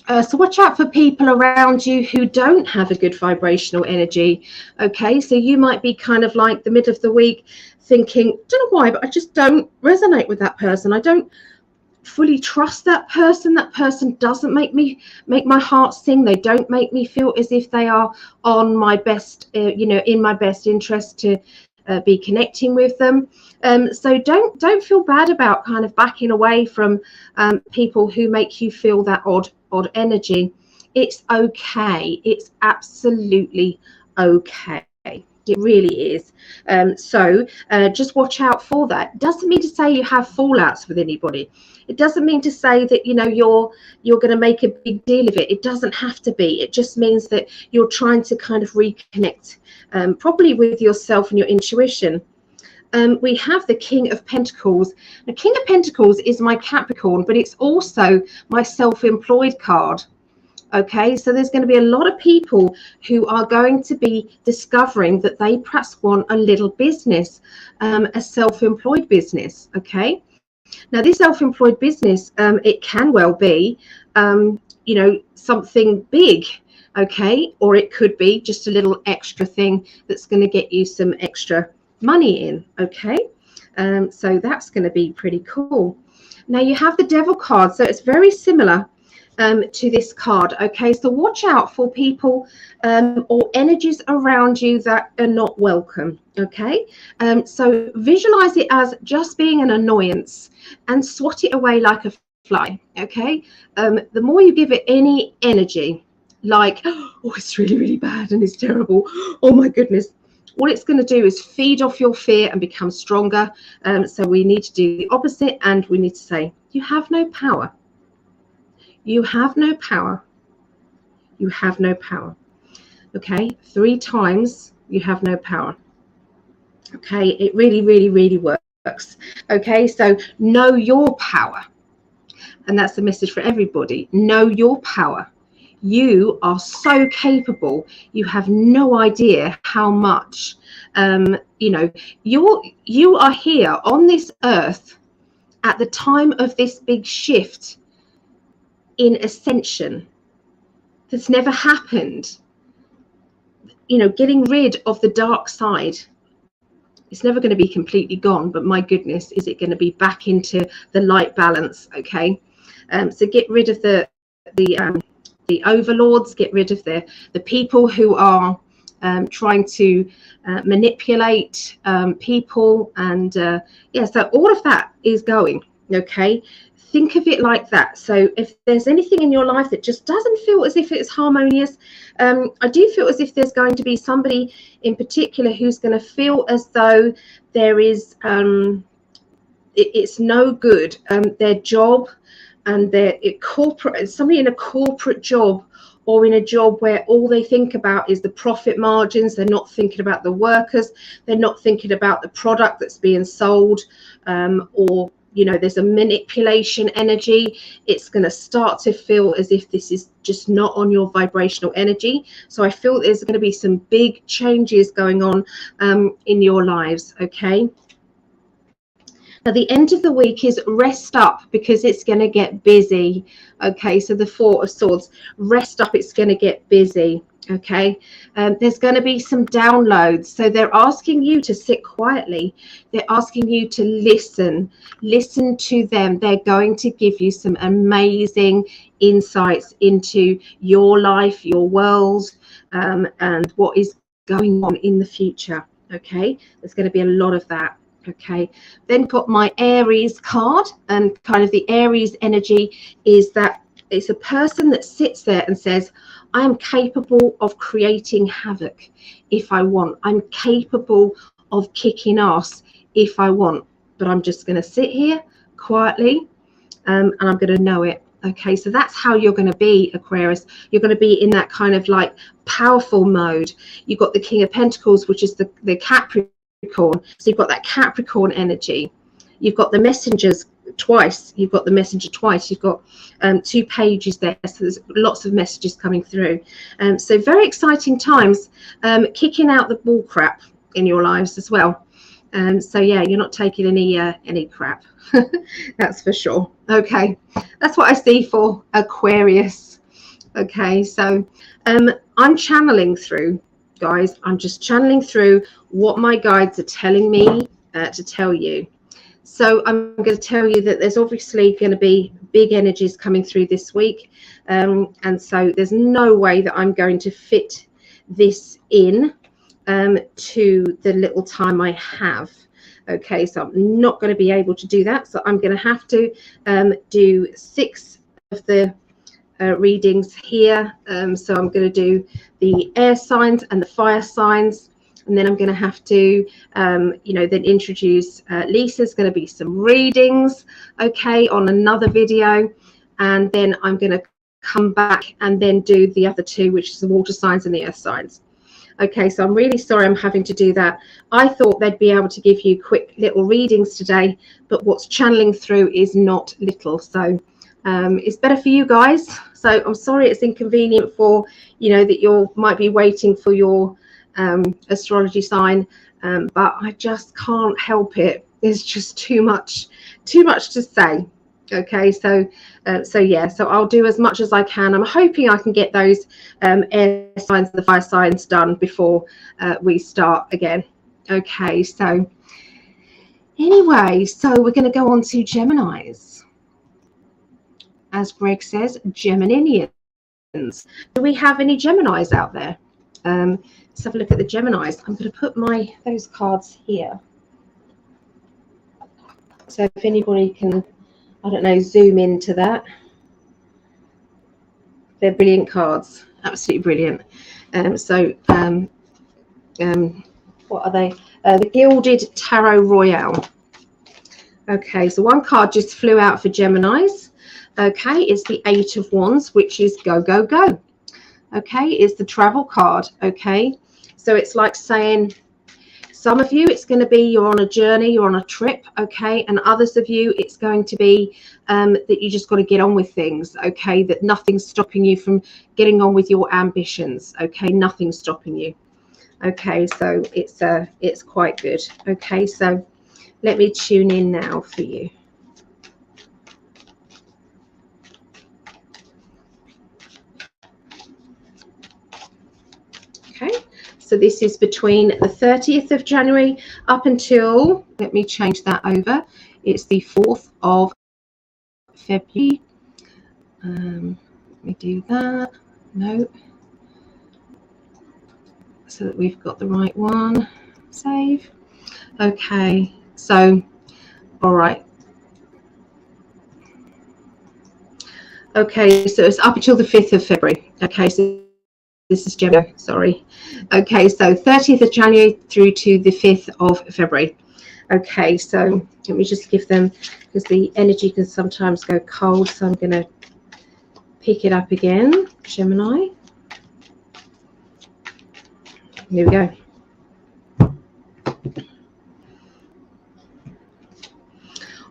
Speaker 1: So watch out for people around you who don't have a good vibrational energy. Okay, so you might be kind of like the middle of the week thinking, don't know why, but I just don't resonate with that person. I don't fully trust that person. That person doesn't make my heart sing. They don't make me feel as if they are on my best, you know, in my best interest to be connecting with them. So don't feel bad about kind of backing away from people who make you feel that odd energy. It's okay. It's absolutely okay. It really is. So just watch out for that. Doesn't mean to say you have fallouts with anybody. It doesn't mean to say that, you know, you're going to make a big deal of it. It doesn't have to be. It just means that you're trying to kind of reconnect probably with yourself and your intuition. We have the King of Pentacles. The King of Pentacles is my Capricorn, but it's also my self-employed card. Okay, so there's going to be a lot of people who are going to be discovering that they perhaps want a little business, a self-employed business. Okay, now this self-employed business, it can well be, you know, something big. Okay, or it could be just a little extra thing that's going to get you some extra money in. Okay, so that's going to be pretty cool. Now you have the Devil card, so it's very similar to this card. Okay, so watch out for people or energies around you that are not welcome. Okay, so visualize it as just being an annoyance and swat it away like a fly. Okay, the more you give it any energy, like, oh, it's really, really bad and it's terrible, oh my goodness, all it's going to do is feed off your fear and become stronger. So we need to do the opposite, and we need to say, you have no power. You have no power. You have no power. Okay, 3 times you have no power. Okay, it really, really, really works. Okay, so know your power. And that's the message for everybody. Know your power. You are so capable. You have no idea how much, you know, you are here on this earth at the time of this big shift in ascension that's never happened. You know, getting rid of the dark side. It's never going to be completely gone, but my goodness, is it going to be back into the light balance? Okay, so get rid of the overlords, get rid of the people who are trying to manipulate people, and yeah, so all of that is going. Okay, think of it like that. So if there's anything in your life that just doesn't feel as if it's harmonious, I do feel as if there's going to be somebody in particular who's going to feel as though there is it's no good. Their job and their corporate, somebody in a corporate job or in a job where all they think about is the profit margins. They're not thinking about the workers. They're not thinking about the product that's being sold, or, you know, there's a manipulation energy. It's going to start to feel as if this is just not on your vibrational energy. So I feel there's going to be some big changes going on in your lives. Okay. Now, the end of the week is rest up, because it's going to get busy. Okay, so the 4 of Swords, rest up, it's going to get busy. Okay, there's going to be some downloads. So they're asking you to sit quietly. They're asking you to listen to them. They're going to give you some amazing insights into your life, your world, and what is going on in the future. Okay, there's going to be a lot of that. Okay, then got my Aries card, and kind of the Aries energy is that it's a person that sits there and says, I am capable of creating havoc if I want. I'm capable of kicking ass if I want, but I'm just going to sit here quietly, and I'm going to know it. Okay, so that's how you're going to be, Aquarius. You're going to be in that kind of like powerful mode. You've got the King of Pentacles, which is the Capricorn. So you've got that Capricorn energy. You've got the messengers twice. You've got the messenger twice. You've got 2 pages there. So there's lots of messages coming through. So very exciting times, kicking out the bull crap in your lives as well. So yeah, you're not taking any crap. That's for sure. Okay, that's what I see for Aquarius. Okay, so I'm channeling through, guys. I'm just channeling through what my guides are telling me to tell you. So I'm going to tell you that there's obviously going to be big energies coming through this week, and so there's no way that I'm going to fit this in to the little time I have. Okay, so I'm not going to be able to do that. So I'm going to have to do 6 of the readings here. So I'm going to do the air signs and the fire signs, and then I'm going to have to then introduce Lisa's going to be some readings, okay, on another video, and then I'm going to come back and then do the other 2, which is the water signs and the earth signs. Okay, so I'm really sorry I'm having to do that. I thought they'd be able to give you quick little readings today, but what's channeling through is not little. So it's better for you guys. So I'm sorry it's inconvenient for, that you might be waiting for your astrology sign, but I just can't help it. There's just too much to say. Okay, so yeah, so I'll do as much as I can. I'm hoping I can get those air signs and the fire signs done before we start again. Okay, so anyway, so we're going to go on to Geminis. As Greg says, Geminians. Do we have any Geminis out there? Let's have a look at the Geminis. I'm going to put those cards here. So if anybody can, I don't know, zoom into that. They're brilliant cards, absolutely brilliant. What are they? The Gilded Tarot Royale. Okay, so one card just flew out for Geminis. Okay, it's the 8 of Wands, which is go, go, go. Okay, it's the travel card. Okay, so it's like saying, some of you, it's going to be you're on a journey, you're on a trip, okay? And others of you, it's going to be that you just got to get on with things, okay? That nothing's stopping you from getting on with your ambitions, okay? Nothing's stopping you, okay? So it's quite good, okay? So let me tune in now for you. Okay. So this is between the 30th of January up until, let me change that over, it's the 4th of February. Let me do that. No. So that we've got the right one. Save. Okay. So, all right. Okay. So it's up until the 5th of February. Okay. So this is Gemini, sorry. Okay, so 30th of January through to the 5th of February. Okay, so let me just give them, because the energy can sometimes go cold, so I'm going to pick it up again. Gemini. Here we go.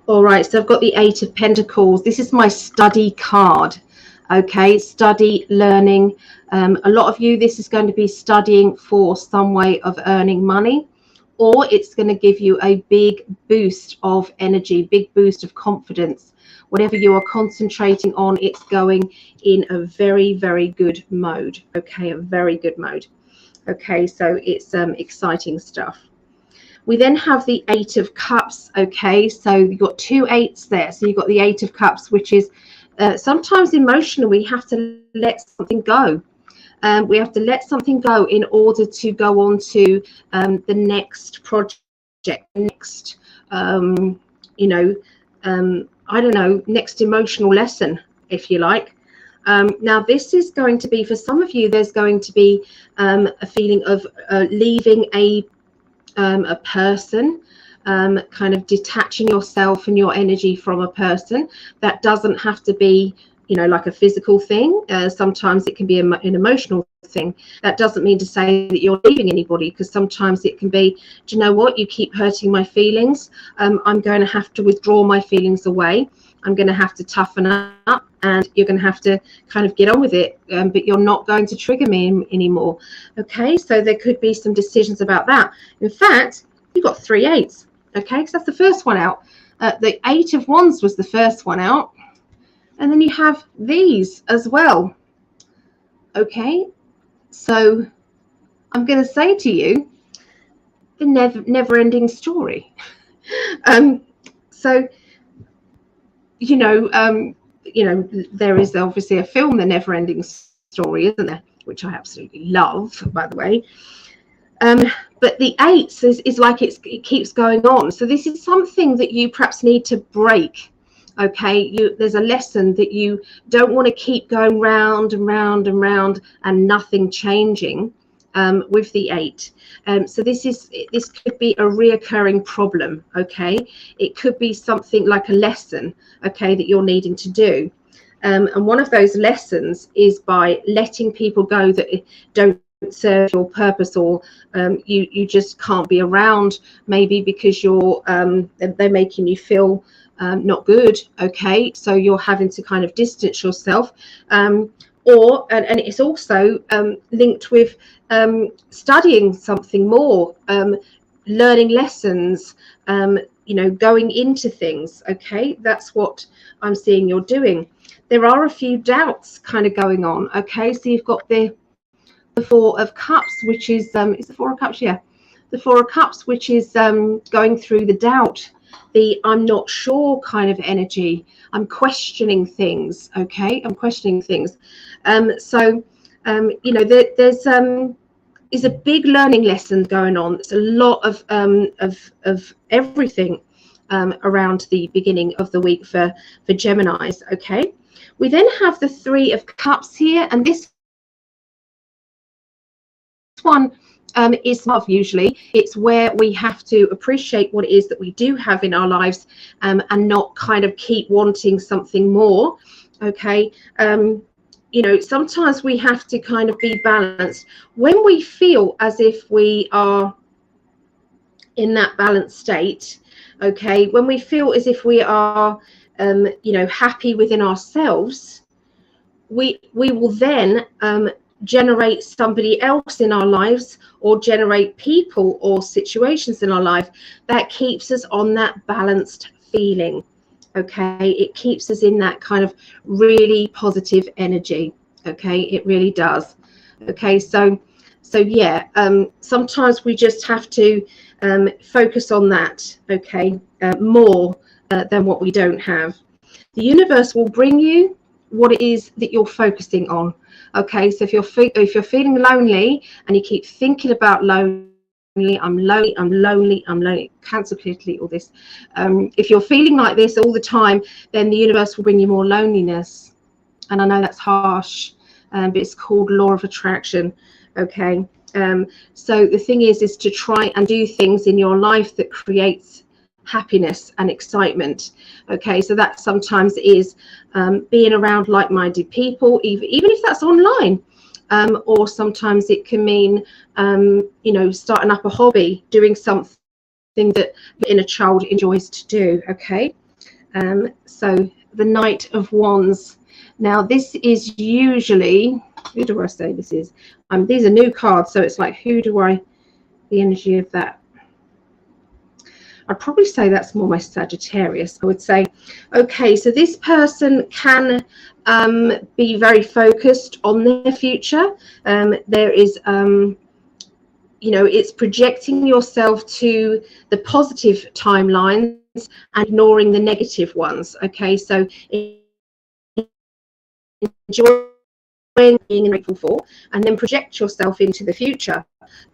Speaker 1: All right, so I've got the 8 of Pentacles. This is my study card. Okay, study, learning. A lot of you, this is going to be studying for some way of earning money, or it's going to give you a big boost of energy, big boost of confidence. Whatever you are concentrating on, it's going in a very, very good mode. Okay, a very good mode. Okay, so it's exciting stuff. We then have the 8 of Cups. Okay, so you've got 2 8s there. So you've got the 8 of Cups, which is sometimes emotionally we have to let something go. We have to let something go in order to go on to the next project, next, I don't know, next emotional lesson, if you like. Now this is going to be, for some of you, there's going to be a feeling of leaving a person, kind of detaching yourself and your energy from a person. That doesn't have to be, you know, like a physical thing. Sometimes it can be an emotional thing. That doesn't mean to say that you're leaving anybody, because sometimes it can be, do you know what, you keep hurting my feelings. I'm going to have to withdraw my feelings away. I'm going to have to toughen up, and you're going to have to kind of get on with it, but you're not going to trigger me anymore. Okay, so there could be some decisions about that. In fact, you've got 3 8s. Okay, because that's the first one out. The 8 of Wands was the first one out, and then you have these as well. Okay, so I'm going to say to you, the never-ending story. So you know, there is obviously a film, The Never-Ending Story, isn't there? Which I absolutely love, by the way. But the 8s is like it keeps going on. So this is something that you perhaps need to break. Okay, there's a lesson that you don't want to keep going round and round and round and nothing changing with the 8. So this could be a reoccurring problem. Okay, it could be something like a lesson, okay, that you're needing to do. And one of those lessons is by letting people go that don't serve your purpose, or you just can't be around, maybe because they're making you feel not good. Okay, so you're having to kind of distance yourself, and it's also linked with studying something more, learning lessons, you know, going into things. Okay, that's what I'm seeing you're doing. There are a few doubts kind of going on. Okay, so you've got the 4 of Cups, which is the 4 of Cups, yeah, the 4 of Cups, which is going through the doubt, the I'm not sure kind of energy. I'm questioning things. Okay, I'm questioning things. So you know, there's is a big learning lesson going on. It's a lot of everything around the beginning of the week for Geminis. Okay, we then have the 3 of Cups here, and this one is love. Usually it's where we have to appreciate what it is that we do have in our lives, and not kind of keep wanting something more. Okay, you know, sometimes we have to kind of be balanced. When we feel as if we are in that balanced state, okay, when we feel as if we are you know, happy within ourselves, we will then generate somebody else in our lives, or generate people or situations in our life that keeps us on that balanced feeling. Okay, it keeps us in that kind of really positive energy. Okay, it really does. Okay, so yeah, sometimes we just have to focus on that. Okay, more than what we don't have. The universe will bring you what it is that you're focusing on. Okay, so if you're feeling lonely and you keep thinking about I'm lonely, cancel clearly all this. If you're feeling like this all the time, then the universe will bring you more loneliness. And I know that's harsh, but it's called law of attraction. Okay, so the thing is to try and do things in your life that creates happiness and excitement. Okay, so that sometimes is being around like-minded people, even if that's online. Or sometimes it can mean, you know, starting up a hobby, doing something that the inner child enjoys to do. Okay, so the Knight of Wands. Now this is usually, who do I say this is? These are new cards, so it's like, the energy of that. I'd probably say that's more my Sagittarius. I would say, okay, so this person can be very focused on their future. There is, you know, it's projecting yourself to the positive timelines and ignoring the negative ones. Okay, so enjoy being grateful for, and then project yourself into the future.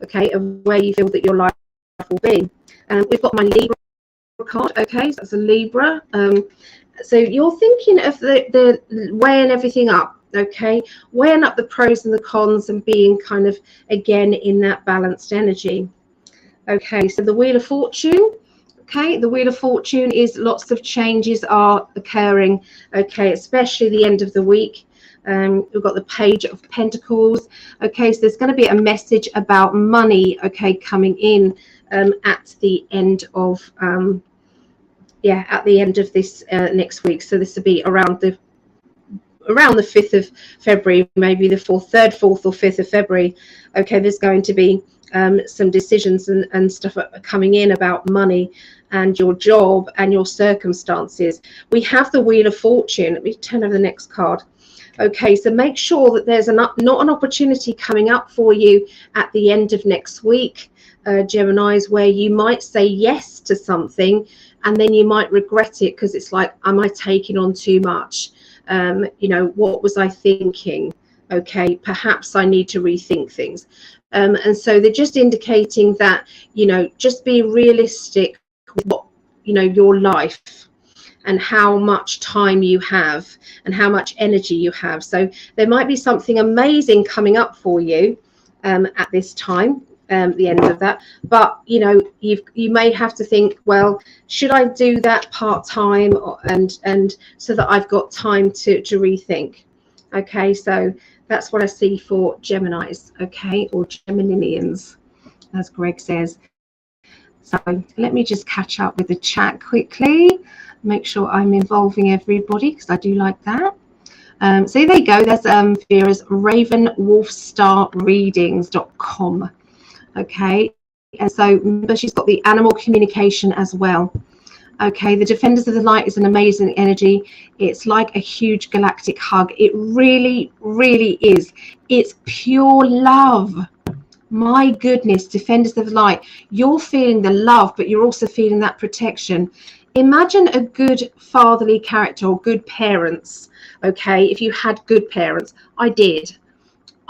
Speaker 1: Okay, of where you feel that your life will be. We've got my Libra card. Okay, so that's a Libra. So you're thinking of the weighing everything up. Okay, weighing up the pros and the cons and being kind of again in that balanced energy. Okay, so the Wheel of Fortune. Okay, the Wheel of Fortune is lots of changes are occurring. Okay, especially the end of the week. We've got the Page of Pentacles. Okay, so there's going to be a message about money, okay, coming in at the end of at the end of this next week. So this will be around the 5th of February, maybe the 3rd, 4th or 5th of February. Okay, there's going to be some decisions and stuff coming in about money and your job and your circumstances. We have the Wheel of Fortune. Let me turn over the next card. Okay, so make sure that there's not an opportunity coming up for you at the end of next week, Geminis, where you might say yes to something and then you might regret it because it's like, am I taking on too much? You know, what was I thinking? Okay, perhaps I need to rethink things. And so they're just indicating that, you know, just be realistic with what, you know, your life and how much time you have and how much energy you have. So there might be something amazing coming up for you at this time, the end of that. But, you know, you may have to think, well, should I do that part-time and so that I've got time to rethink? Okay, so that's what I see for Geminis, okay, or Geminians, as Greg says. So let me just catch up with the chat quickly, make sure I'm involving everybody because I do like that. So there you go. There's Vera's ravenwolfstarreadings.com. Okay, and so remember she's got the animal communication as well. Okay, the Defenders of the Light is an amazing energy. It's like a huge galactic hug. It really, really is. It's pure love. My goodness, Defenders of the Light, you're feeling the love, but you're also feeling that protection. Imagine a good fatherly character or good parents. Okay, if you had good parents. I did.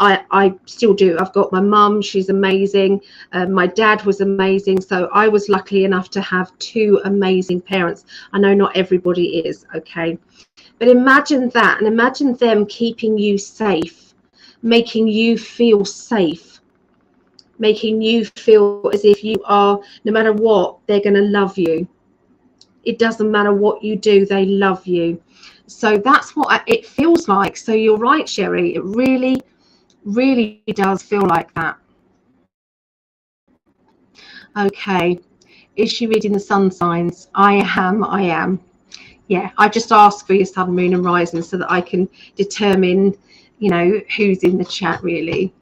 Speaker 1: I still do. I've got my mum, she's amazing. My dad was amazing. So I was lucky enough to have two amazing parents. I know not everybody is, okay? But imagine that, and imagine them keeping you safe, making you feel safe, making you feel as if you are, no matter what, they're going to love you. It doesn't matter what you do, they love you. So that's what it feels like. So you're right, Sherry. It really does feel like that. Okay, is she reading the sun signs? I am. Yeah, I just ask for your sun, moon and rising so that I can determine, you know, who's in the chat really.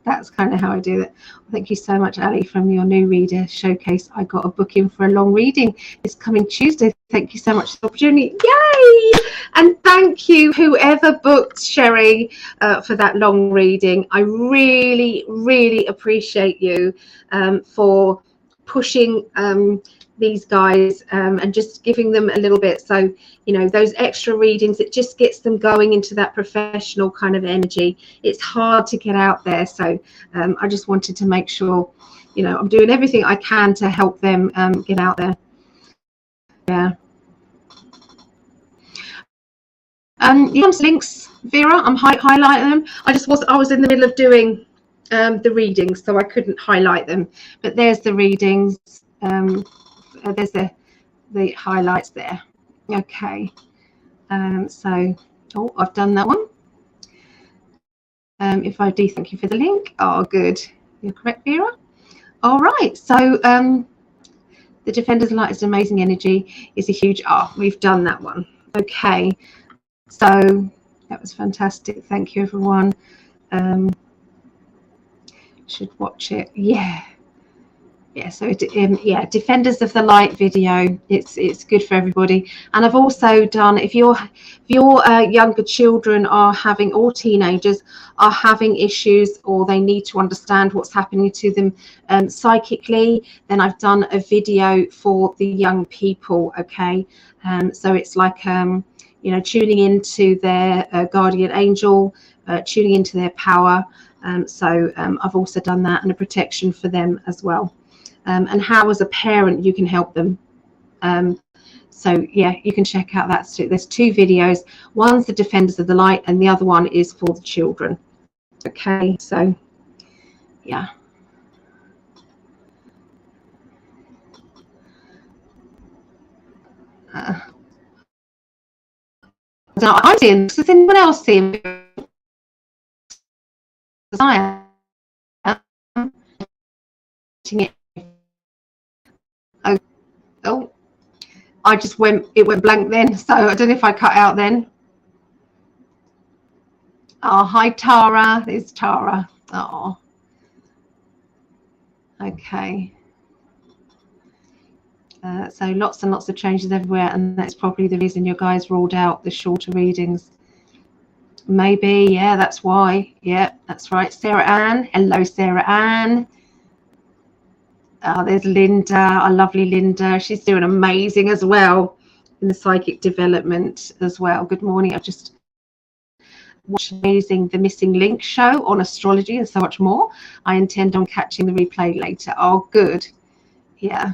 Speaker 1: That's kind of how I do it. Thank you so much, Ali, from your new reader showcase. I got a booking for a long reading this coming Tuesday. Thank you so much for the opportunity. Yay! And thank you, whoever booked Sherry for that long reading. I really appreciate you for pushing these guys and just giving them a little bit. So, you know, those extra readings, it just gets them going into that professional kind of energy. It's hard to get out there. So I just wanted to make sure, you know, I'm doing everything I can to help them get out there. Yeah. You have links, Vera. I'm highlighting them. I was in the middle of doing the readings, so I couldn't highlight them. But there's the readings. There's the highlights there. Okay. So, I've done that one. If I do, thank you for the link. Oh, good. You're correct, Vera. All right. So, the Defenders of the Light is an amazing energy. It's a huge we've done that one. Okay. So that was fantastic. Thank you, everyone. Should watch it. Yeah. So Defenders of the Light video. It's good for everybody. And I've also done, if your younger children are having, or teenagers are having issues, or they need to understand what's happening to them psychically, then I've done a video for the young people. Okay. So it's like you know, tuning into their guardian angel, tuning into their power. So I've also done that, and a protection for them as well. And how as a parent you can help them. So yeah, you can check out that. There's 2 videos. One's the Defenders of the Light, and the other one is for the children. Okay, so yeah. Now I'm seeing. Does anyone else see? I am. Oh, I just went. It went blank then. So I don't know if I cut out then. Oh, hi Tara. There's Tara. Oh, okay. So lots and lots of changes everywhere, and that's probably the reason your guys ruled out the shorter readings. Maybe, yeah, that's why. Yeah, that's right. Sarah Ann. Hello, Sarah Ann. Oh, there's Linda, our lovely Linda. She's doing amazing as well in the psychic development as well. Good morning. I've just watched amazing The Missing Link show on astrology and so much more. I intend on catching the replay later. Oh, good. Yeah.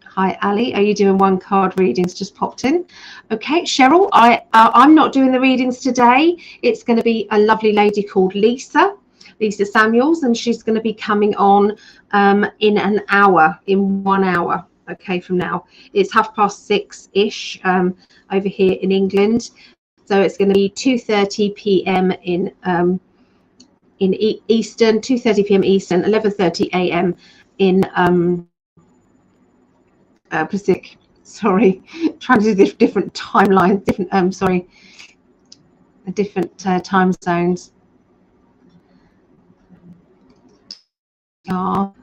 Speaker 1: Hi, Ali. Are you doing 1 card readings? Just popped in. Okay, Cheryl, I'm not doing the readings today. It's going to be a lovely lady called Lisa Samuels, and she's going to be coming on in an hour, in 1 hour. Okay, from now. It's 6:30-ish over here in England. So it's going to be 2:30 p.m. in Eastern, 2:30 p.m. Eastern, 11:30 a.m. in Pacific. Sorry, trying to do different timelines, different time zones. Oh,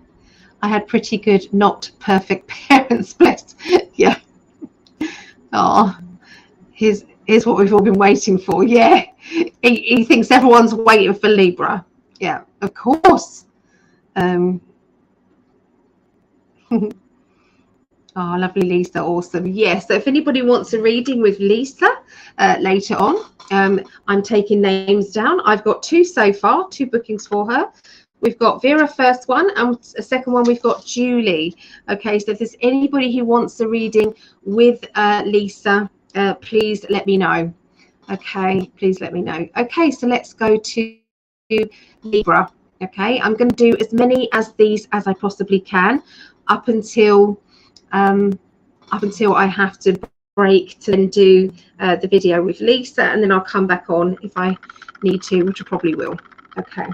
Speaker 1: I had pretty good, not perfect parents, bless. Yeah. Oh, here's what we've all been waiting for. Yeah, he thinks everyone's waiting for Libra. Yeah, of course. Oh, lovely Lisa, awesome. Yes, so if anybody wants a reading with Lisa later on, I'm taking names down. I've got 2 so far, 2 bookings for her. We've got Vera, first one, and a second one we've got Julie. Okay, so if there's anybody who wants a reading with Lisa, please let me know. Okay, please let me know. Okay, so let's go to Libra. Okay, I'm going to do as many as these as I possibly can up until I have to break to then do the video with Lisa, and then I'll come back on if I need to, which I probably will. Okay.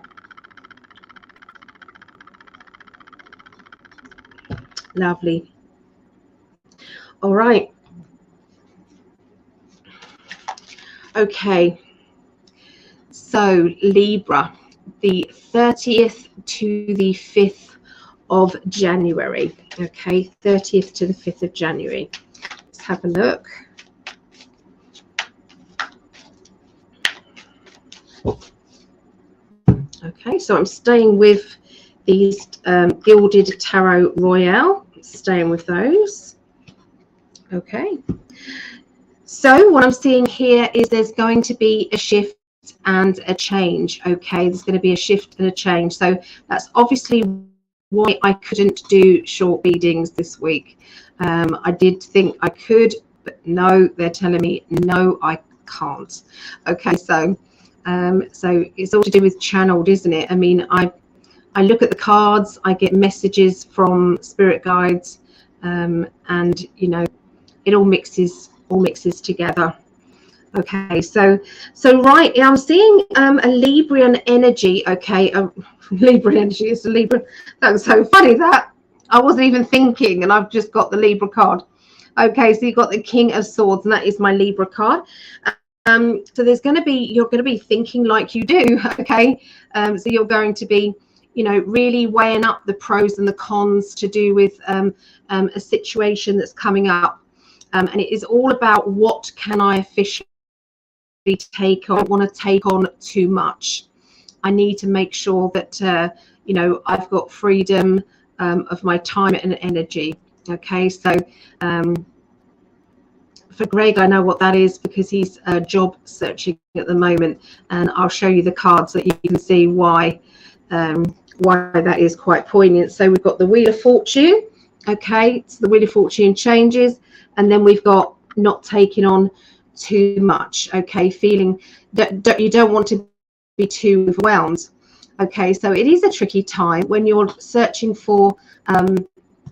Speaker 1: Lovely. All right. Okay. So Libra, the 30th to the 5th of January. Okay, 30th to the 5th of January. Let's have a look. Okay, so I'm staying with these Gilded Tarot Royale, staying with those. Okay, so what I'm seeing here is there's going to be a shift and a change. Okay, there's going to be a shift and a change. So that's obviously why I couldn't do short readings this week. I did think I could, but no, they're telling me no, I can't. Okay, so it's all to do with channeled, isn't it? I mean, I look at the cards, I get messages from spirit guides, and you know, it all mixes together. Okay, so right, I'm seeing a Librian energy. Okay, Libra energy is a Libra. That's so funny that I wasn't even thinking, and I've just got the Libra card. Okay, so you've got the King of Swords, and that is my Libra card. So you're going to be thinking like you do. Okay, so you're going to be, you know, really weighing up the pros and the cons to do with a situation that's coming up, and it is all about what can I officially take on. I don't want to take on too much. I need to make sure that you know, I've got freedom of my time and energy. Okay, so for Greg, I know what that is because he's job searching at the moment, and I'll show you the cards that you can see why that is quite poignant. So we've got the Wheel of Fortune. Okay, so the Wheel of Fortune changes, and then we've got not taking on too much, okay, feeling that you don't want to be too overwhelmed. Okay, so it is a tricky time when you're searching for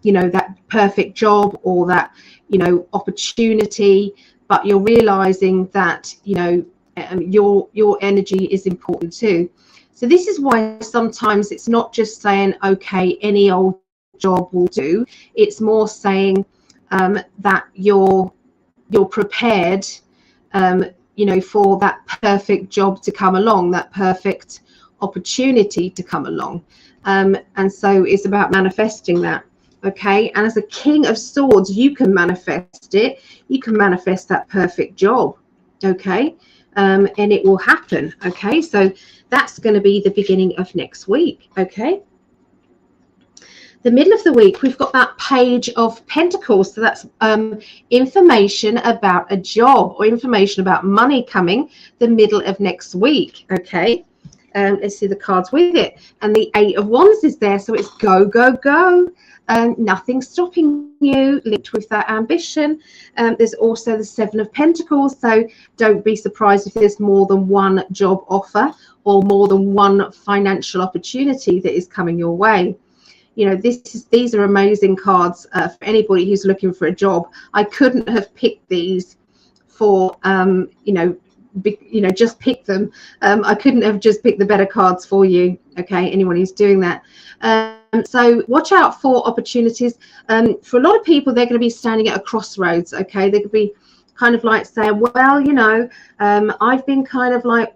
Speaker 1: you know, that perfect job or that, you know, opportunity, but you're realizing that, you know, your energy is important too. So this is why sometimes it's not just saying, okay, any old job will do. It's more saying that you're prepared, you know, for that perfect job to come along, that perfect opportunity to come along. And so it's about manifesting that. Okay, and as a King of Swords, you can manifest it. You can manifest that perfect job. Okay, and it will happen. Okay, so that's going to be the beginning of next week. Okay, the middle of the week, we've got that Page of Pentacles. So that's information about a job or information about money coming the middle of next week. Okay, let's see the cards with it. And the Eight of Wands is there. So it's go, go, go. Nothing stopping you, linked with that ambition. There's also the Seven of Pentacles. So don't be surprised if there's more than one job offer or more than one financial opportunity that is coming your way. You know, these are amazing cards for anybody who's looking for a job. I couldn't have picked these for, you know, just pick them. I couldn't have just picked the better cards for you. Okay, anyone who's doing that. So watch out for opportunities. For a lot of people, they're going to be standing at a crossroads. Okay, they could be kind of like saying, well, you know, I've been kind of like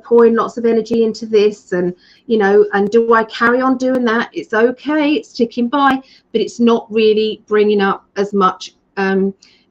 Speaker 1: pouring lots of energy into this, and you know, and do I carry on doing that? It's okay, it's ticking by, but it's not really bringing up as much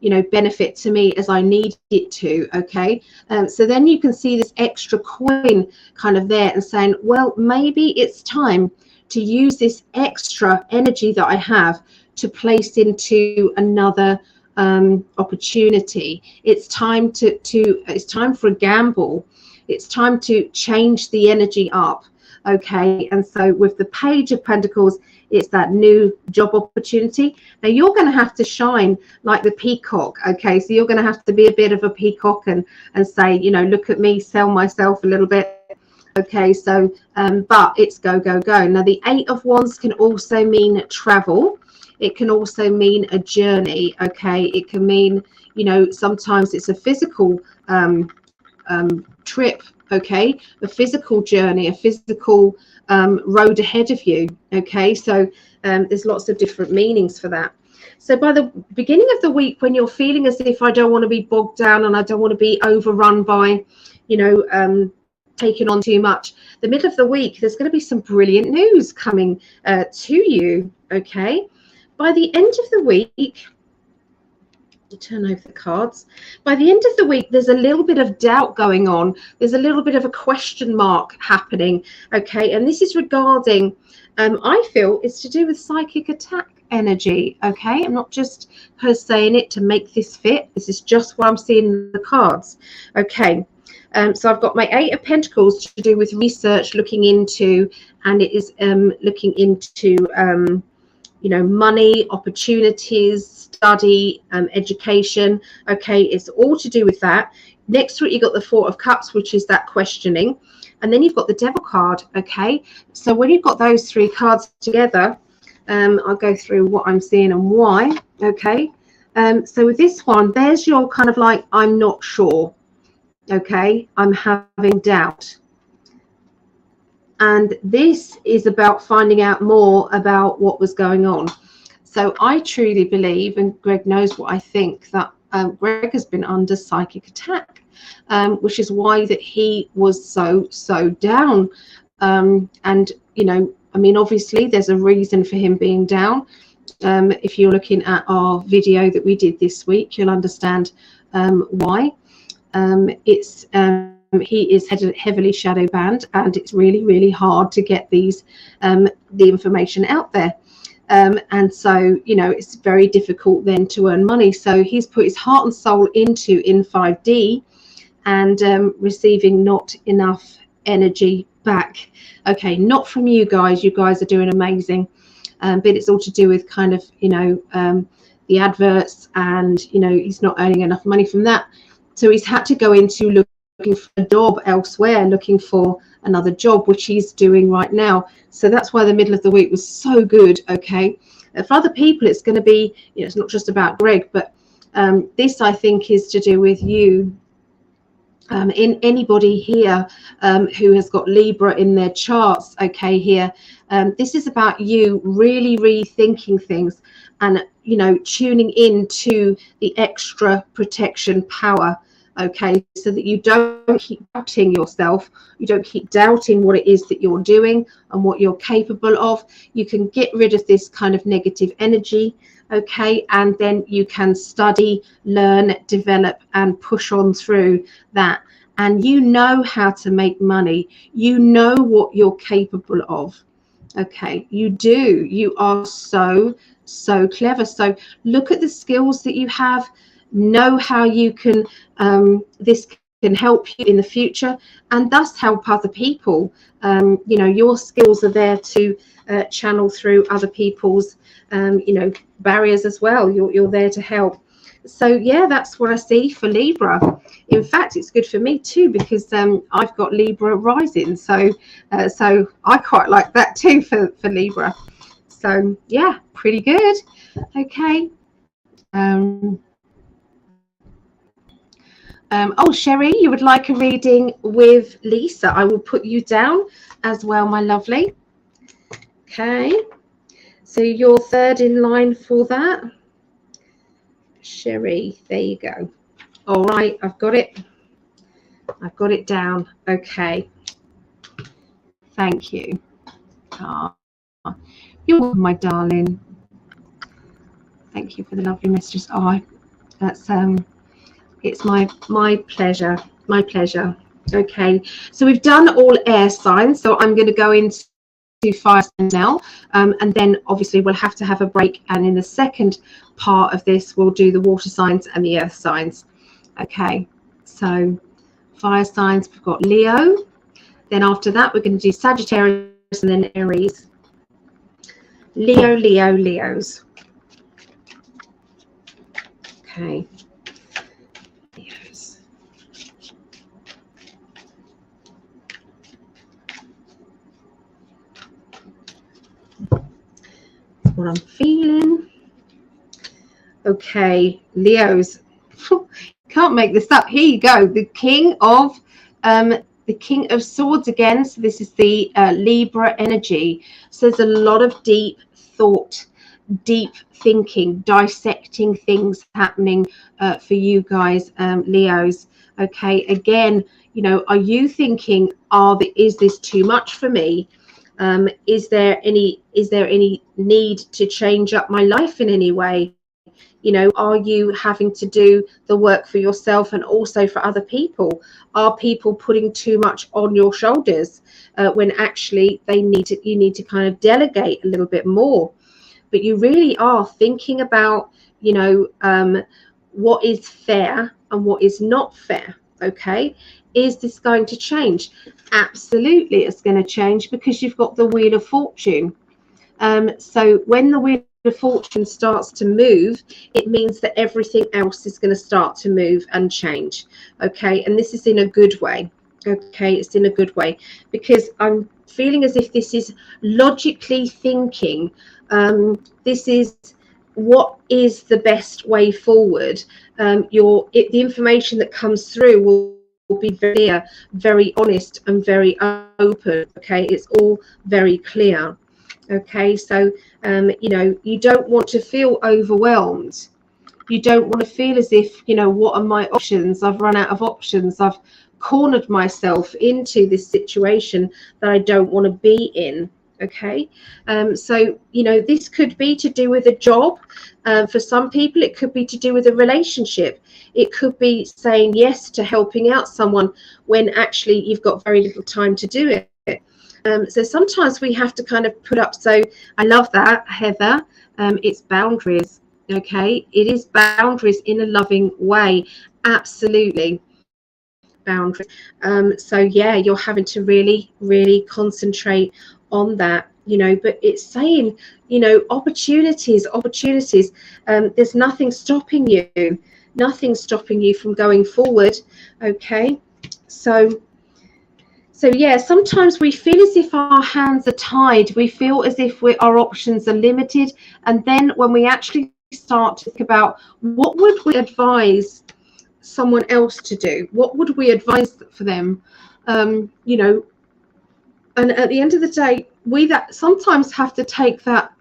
Speaker 1: you know, benefit to me as I need it to. Okay, so then you can see this extra coin kind of there and saying, well, maybe it's time to use this extra energy that I have to place into another opportunity. It's time it's time for a gamble. It's time to change the energy up. Okay, and so with the Page of Pentacles, it's that new job opportunity. Now you're going to have to shine like the peacock. Okay, so you're going to have to be a bit of a peacock and say, you know, look at me, sell myself a little bit. Okay, so but it's go, go, go. Now the Eight of Wands can also mean travel. It can also mean a journey. Okay, it can mean, you know, sometimes it's a physical trip. Okay, a physical journey, a physical road ahead of you. Okay, so there's lots of different meanings for that. So by the beginning of the week, when you're feeling as if I don't want to be bogged down and I don't want to be overrun by, you know, taking on too much, the middle of the week, there's going to be some brilliant news coming to you. Okay, by the end of the week, turn over the cards. By the end of the week, there's a little bit of doubt going on. There's a little bit of a question mark happening. Okay, and this is regarding, I feel it's to do with psychic attack energy. Okay, I'm not just her saying it to make this fit. This is just what I'm seeing in the cards. Okay, so I've got my Eight of Pentacles to do with research, looking into, and it is looking into you know, money, opportunities, study, education. Okay, it's all to do with that. Next to it, you've got the Four of Cups, which is that questioning. And then you've got the Devil card. Okay, so when you've got those three cards together, I'll go through what I'm seeing and why. Okay, so with this one, there's your kind of like, I'm not sure. Okay, I'm having doubt. And this is about finding out more about what was going on. So I truly believe, and Greg knows what I think, that Greg has been under psychic attack, which is why that he was so down. And, you know, I mean, obviously there's a reason for him being down. If you're looking at our video that we did this week, you'll understand why. He is heavily shadow banned, and it's really hard to get these the information out there, and so, you know, it's very difficult then to earn money. So he's put his heart and soul into in 5D and receiving not enough energy back. Okay, not from you guys. You guys are doing amazing, but it's all to do with kind of, you know, the adverts, and he's not earning enough money from that, so he's had to go into looking for a job elsewhere, looking for another job, which he's doing right now. So that's why the middle of the week was so good. Okay, for other people it's going to be, it's not just about Greg, but this I think is to do with you. In anybody here who has got Libra in their charts, okay, here, this is about you really rethinking things and tuning into the extra protection power, okay, so that you don't keep doubting yourself, you don't keep doubting what it is that you're doing and what you're capable of. You can get rid of this kind of negative energy, okay, and then you can study, learn, develop, and push on through that. And you know how to make money, you know what you're capable of, okay, you do. You are so clever. So look at the skills that you have, know how you can this can help you in the future and thus help other people. Your skills are there to channel through other people's barriers as well. You're there to help. So yeah, that's what I see for Libra. In fact, it's good for me too, because I've got Libra rising, so I quite like that too for Libra. So yeah, pretty good. Okay. Oh, Sherry, you would like a reading with Lisa? I will put you down as well, my lovely. Okay, so you're third in line for that. Sherry, there you go. All right, I've got it down. Okay, thank you. You're welcome, my darling. Thank you for the lovely messages. That's it's my pleasure, Okay, so we've done all air signs, so I'm going to go into fire signs now, and then obviously we'll have to have a break, and in the second part of this we'll do the water signs and the earth signs. Okay, so fire signs, we've got Leo, then after that we're going to do Sagittarius and then Aries. Leos. Okay, Leos. That's what I'm feeling. Okay, Leos. Can't make this up. Here you go. The King of Swords again. So this is the Libra energy. So there's a lot of deep thought, deep thinking, dissecting things happening for you guys, Leos. Okay, again, are you thinking, is this too much for me? Is there any need to change up my life in any way? Are you having to do the work for yourself and also for other people? Are people putting too much on your shoulders when actually you need to kind of delegate a little bit more? But you really are thinking about, what is fair and what is not fair. Okay, is this going to change? Absolutely, it's going to change, because you've got the Wheel of Fortune. So when the Wheel of Fortune starts to move, it means that everything else is going to start to move and change. Okay, and this is in a good way. Okay, it's in a good way, because I'm feeling as if this is logically thinking. This is what is the best way forward. The information that comes through will be very clear, very honest, and very open. Okay, it's all very clear. Okay, so you don't want to feel overwhelmed. You don't want to feel as if, what are my options? I've run out of options. I've cornered myself into this situation that I don't want to be in. Okay, so this could be to do with a job. For some people it could be to do with a relationship. It could be saying yes to helping out someone when actually you've got very little time to do it. So sometimes we have to kind of put up. So I love that, Heather. It's boundaries. Okay, it is boundaries in a loving way. Absolutely, boundaries. So yeah, you're having to really concentrate on that. but it's saying, opportunities. There's nothing stopping you from going forward. Okay, so yeah, sometimes we feel as if our hands are tied. We feel as if our options are limited. And then when we actually start to think about what would we advise someone else to do, what would we advise for them, and at the end of the day, we that sometimes have to take that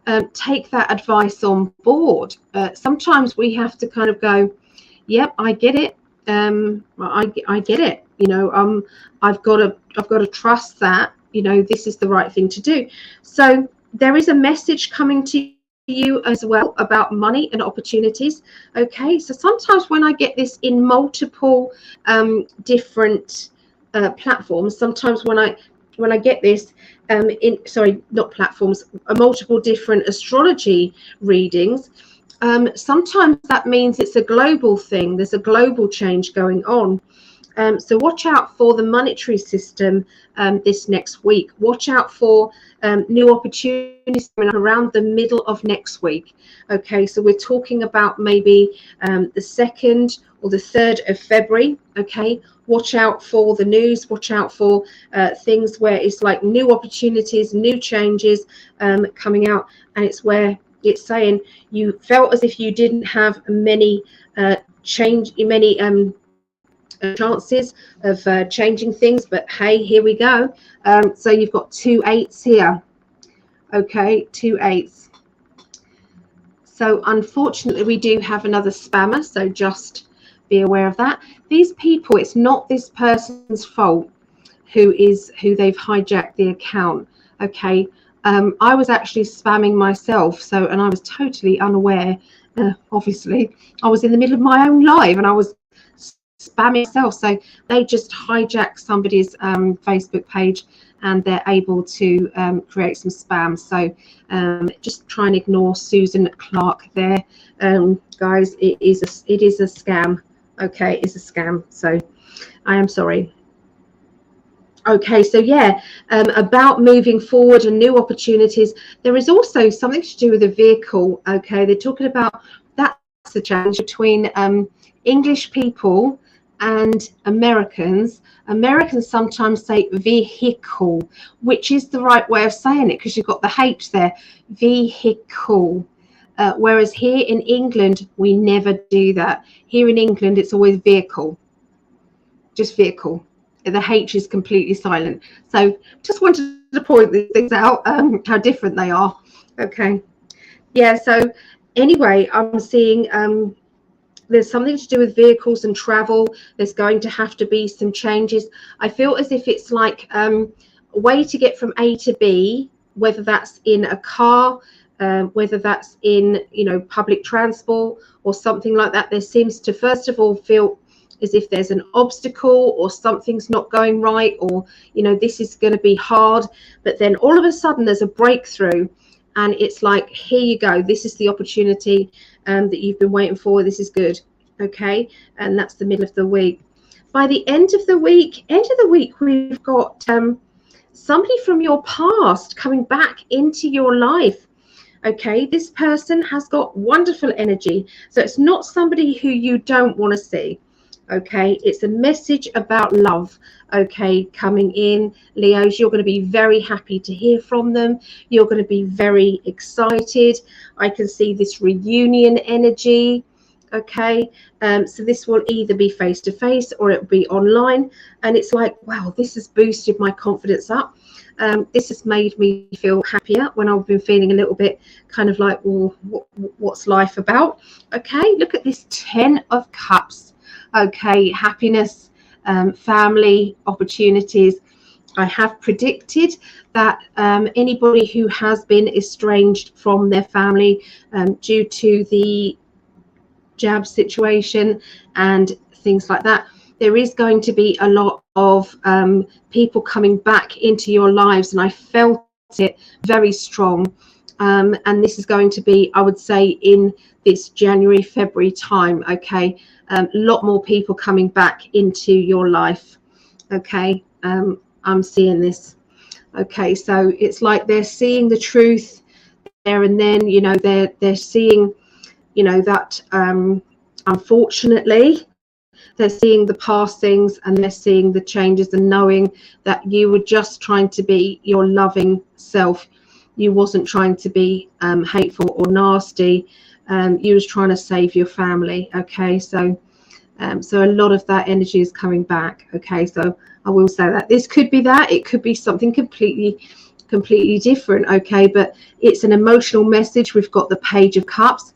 Speaker 1: advice on board. Sometimes we have to kind of go, yep, I get it. I get it. I've got to trust that, this is the right thing to do. So there is a message coming to you as well about money and opportunities. Okay, so sometimes when I get this in multiple different platforms, sometimes when I get this not platforms, multiple different astrology readings, sometimes that means it's a global thing. There's a global change going on. So watch out for the monetary system this next week. Watch out for new opportunities around the middle of next week. Okay, so we're talking about maybe the 2nd or the 3rd of February. Okay, watch out for the news. Watch out for things where it's like new opportunities, new changes coming out, and it's where it's saying you felt as if you didn't have many chances of changing things, but hey, here we go. So you've got 2 8s here. Okay, 2 8s. So unfortunately we do have another spammer, so just be aware of that. These people, it's not this person's fault who they've hijacked the account. Okay, I was actually spamming myself, and I was totally unaware. Obviously I was in the middle of my own live and I was spamming myself, so they just hijack somebody's Facebook page and they're able to create some spam. So just try and ignore Susan Clark there, guys. It is a scam. Okay, it's a scam, so I am sorry. Okay, so yeah, about moving forward and new opportunities. There is also something to do with a vehicle. Okay, they're talking about that's the change between English people and Americans. Americans sometimes say vehicle, which is the right way of saying it because you've got the H there, vehicle. Whereas here in England, we never do that. Here in England, it's always vehicle, just vehicle. The H is completely silent. So just wanted to point these things out, how different they are. Okay. Yeah, so anyway, I'm seeing there's something to do with vehicles and travel. There's going to have to be some changes. I feel as if it's like a way to get from A to B, whether that's in a car, whether that's in, public transport or something like that. There seems to, first of all, feel as if there's an obstacle or something's not going right, or, this is going to be hard. But then all of a sudden there's a breakthrough. And it's like, here you go. This is the opportunity that you've been waiting for. This is good. Okay. And that's the middle of the week. By the end of the week, we've got somebody from your past coming back into your life. Okay. This person has got wonderful energy. So it's not somebody who you don't want to see. Okay, it's a message about love. Okay, coming in, Leos, you're going to be very happy to hear from them. You're going to be very excited. I can see this reunion energy. Okay, so this will either be face to face or it'll be online, and it's like, wow, this has boosted my confidence up. This has made me feel happier when I've been feeling a little bit kind of like, well, what's life about? Okay, look at this 10 of Cups. Okay, happiness, family, opportunities. I have predicted that anybody who has been estranged from their family due to the jab situation and things like that, there is going to be a lot of people coming back into your lives, and I felt it very strong. And this is going to be, I would say, in this January, February time. Okay, a lot more people coming back into your life. Okay, I'm seeing this. Okay, so it's like they're seeing the truth there and then, you know, they're seeing, you know, that unfortunately they're seeing the past things, and they're seeing the changes, and knowing that you were just trying to be your loving self. You wasn't trying to be hateful or nasty. You was trying to save your family. Okay, so so a lot of that energy is coming back. Okay, so I will say that this could be that, it could be something completely different. Okay, but it's an emotional message. We've got the Page of Cups.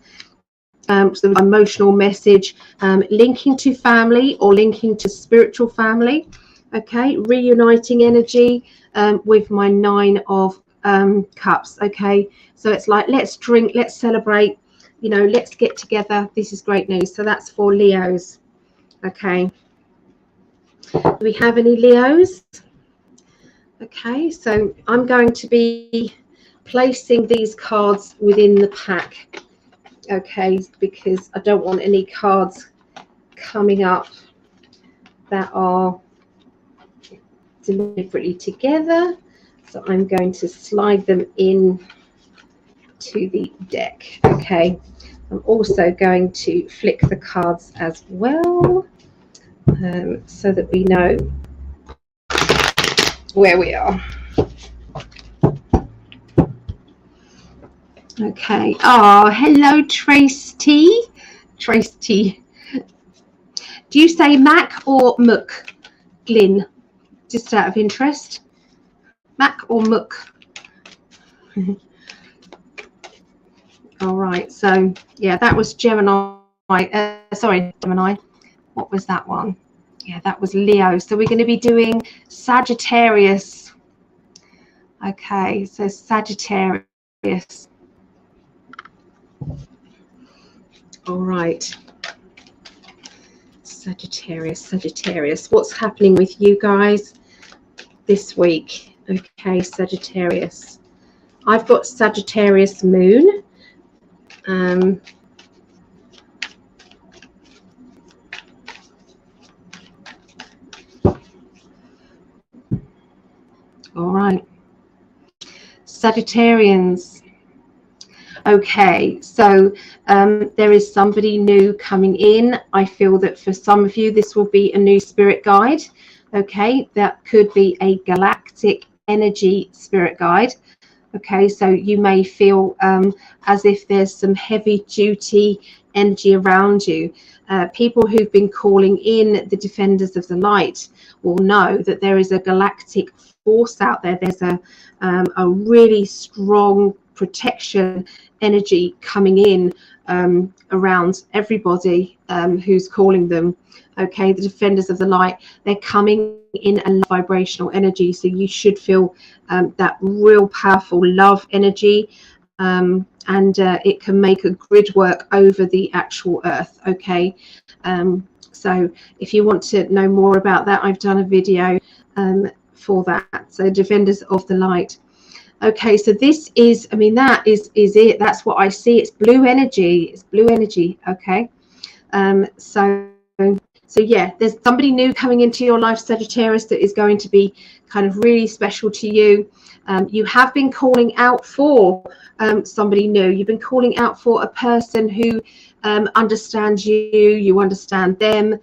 Speaker 1: So emotional message, linking to family or linking to spiritual family. Okay, reuniting energy with my Nine of Cups. Okay, so it's like, let's drink, let's celebrate, you know, let's get together. This is great news. So that's for Leos. Okay, do we have any Leos? Okay, so I'm going to be placing these cards within the pack. Okay, because I don't want any cards coming up that are deliberately together, so I'm going to slide them in to the deck. Okay, I'm also going to flick the cards as well, so that we know where we are. Okay. Oh, hello, Trace T. Trace T. Do you say Mac or Mook, Glyn? Just out of interest. Mac or Mook? All right. So, yeah, that was Gemini. Sorry, Gemini. What was that one? Yeah, that was Leo. So we're going to be doing Sagittarius. Okay, so Sagittarius. All right. Sagittarius. What's happening with you guys this week? Okay, Sagittarius. I've got Sagittarius moon. All right. Sagittarians. Okay, so there is somebody new coming in. I feel that for some of you, this will be a new spirit guide. Okay, that could be a galactic energy spirit guide. Okay, so you may feel as if there's some heavy duty energy around you. People who've been calling in the defenders of the light will know that there is a galactic force out there. There's a really strong protection energy coming in around everybody who's calling them. Okay, the defenders of the light, they're coming in a vibrational energy, so you should feel that real powerful love energy, and it can make a grid work over the actual earth. Okay, so if you want to know more about that, I've done a video for that. So defenders of the light. Okay, so this is, I mean, that is it. That's what I see. It's blue energy. It's blue energy. Okay, so yeah, there's somebody new coming into your life, Sagittarius, that is going to be kind of really special to you. You have been calling out for somebody new. You've been calling out for a person who understands you. You understand them.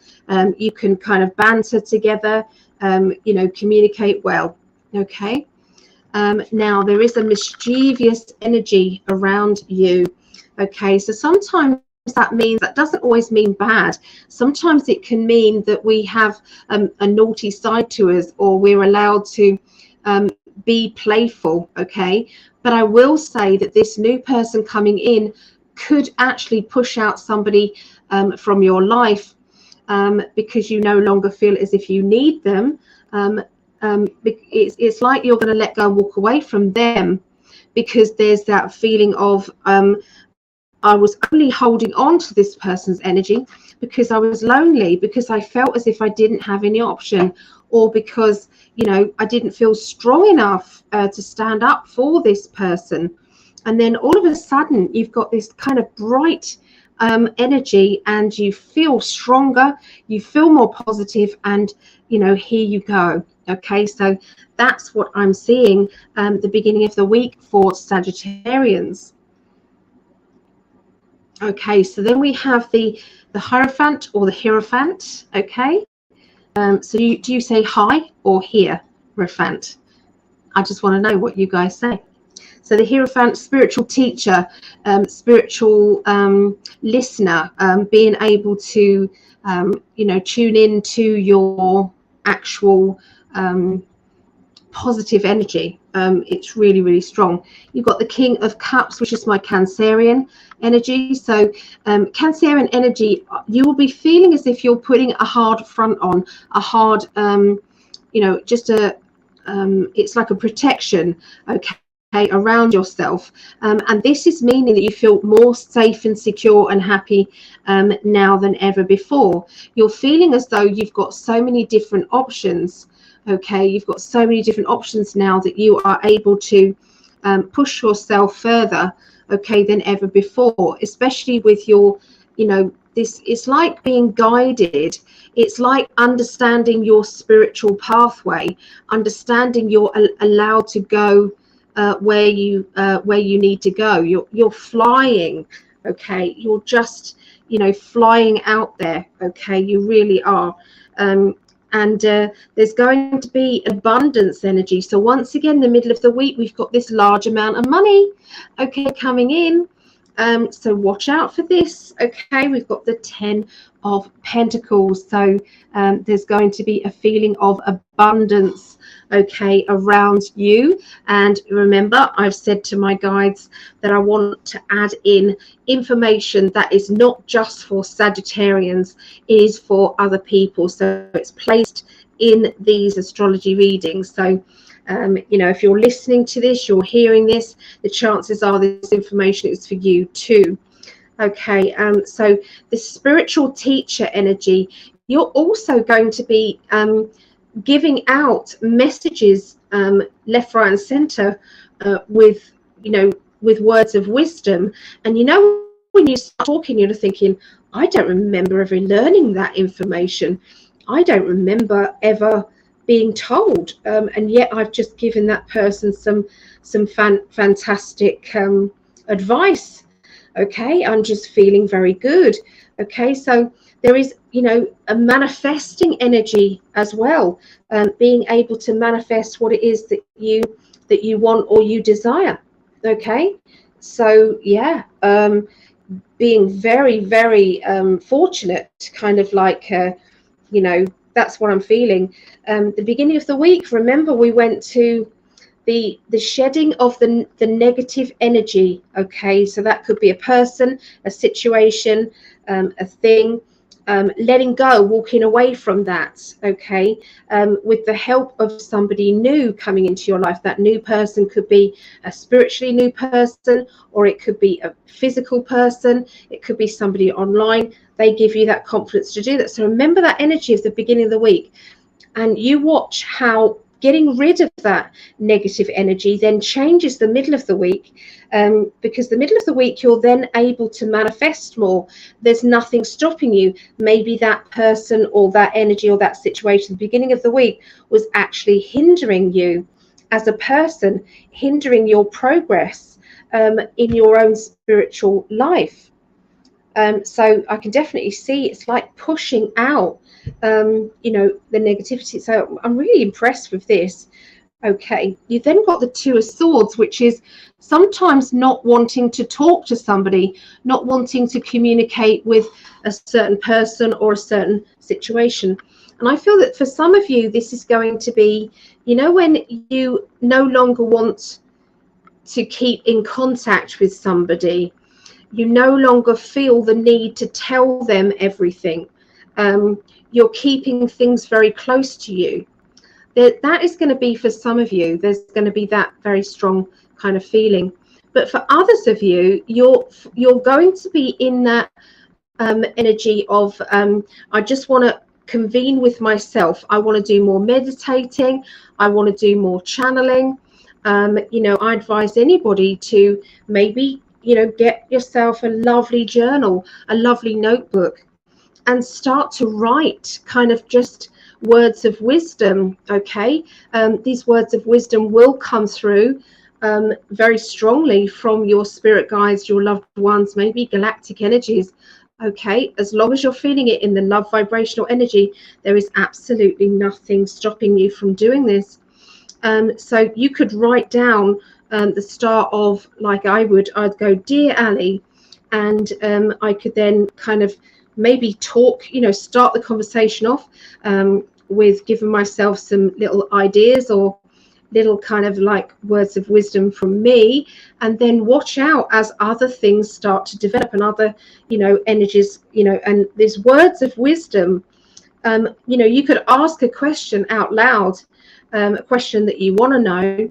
Speaker 1: You can kind of banter together. You know, communicate well. Okay. Now there is a mischievous energy around you. Okay, so sometimes that means, that doesn't always mean bad. Sometimes it can mean that we have a naughty side to us, or we're allowed to be playful. Okay, but I will say that this new person coming in could actually push out somebody from your life because you no longer feel as if you need them. It's like you're going to let go, walk away from them, because there's that feeling of I was only holding on to this person's energy because I was lonely, because I felt as if I didn't have any option, or because, you know, I didn't feel strong enough to stand up for this person. And then all of a sudden you've got this kind of bright energy, and you feel stronger, you feel more positive, and you know, here you go. Okay, so that's what I'm seeing the beginning of the week for Sagittarians. Okay, so then we have the Hierophant or the Hierophant. Okay, so do you say hi or Hierophant? I just want to know what you guys say. So the Hierophant, spiritual teacher, spiritual listener, being able to, tune in to your actual positive energy. It's really, really strong. You've got the King of Cups, which is my Cancerian energy. So Cancerian energy, you will be feeling as if you're putting a hard front on, a hard, just a, it's like a protection, okay, around yourself. And this is meaning that you feel more safe and secure and happy now than ever before. You're feeling as though you've got so many different options. Okay, you've got so many different options now that you are able to push yourself further, okay, than ever before, especially with your, this, it's like being guided. It's like understanding your spiritual pathway, understanding you're allowed to go where you need to go. You're flying, okay, you're just, flying out there, okay, you really are. And there's going to be abundance energy. So once again, the middle of the week, we've got this large amount of money, okay, coming in. So watch out for this. Okay, we've got the 10 of Pentacles. So there's going to be a feeling of abundance, okay, around you. And remember, I've said to my guides that I want to add in information that is not just for Sagittarians, it is for other people. So it's placed in these astrology readings. So if you're listening to this, you're hearing this, the chances are this information is for you too. Okay, so the spiritual teacher energy, you're also going to be giving out messages left, right, and center with words of wisdom. And when you start talking, you're thinking, I don't remember ever learning that information. I don't remember ever being told, and yet I've just given that person some fantastic advice. Okay, I'm just feeling very good. Okay, so there is a manifesting energy as well, being able to manifest what it is that you want or you desire. Okay, so yeah, being very, very fortunate, kind of like that's what I'm feeling. The beginning of the week, remember, we went to the shedding of the negative energy. Okay, so that could be a person, a situation, a thing, letting go, walking away from that. Okay, with the help of somebody new coming into your life. That new person could be a spiritually new person, or it could be a physical person, it could be somebody online. They give you that confidence to do that. So remember that energy of the beginning of the week, and you watch how getting rid of that negative energy then changes the middle of the week, because the middle of the week you're then able to manifest more. There's nothing stopping you. Maybe that person or that energy or that situation at the beginning of the week was actually hindering you as a person, hindering your progress in your own spiritual life. So I can definitely see it's like pushing out, the negativity. So I'm really impressed with this. Okay, you then got the Two of Swords, which is sometimes not wanting to talk to somebody, not wanting to communicate with a certain person or a certain situation. And I feel that for some of you, this is going to be, when you no longer want to keep in contact with somebody, you no longer feel the need to tell them everything. You're keeping things very close to you. That is going to be for some of you. There's going to be that very strong kind of feeling. But for others of you, you're going to be in that energy of I just want to convene with myself. I want to do more meditating. I want to do more channeling. I advise anybody to maybe get yourself a lovely journal, a lovely notebook, and start to write kind of just words of wisdom. Okay, these words of wisdom will come through very strongly from your spirit guides, your loved ones, maybe galactic energies. Okay, as long as you're feeling it in the love vibrational energy, there is absolutely nothing stopping you from doing this. So you could write down the start of, like I'd go, "Dear Ali," and I could then kind of maybe talk, start the conversation off with giving myself some little ideas or little kind of like words of wisdom from me, and then watch out as other things start to develop and other energies, and these words of wisdom, you could ask a question out loud, a question that you want to know,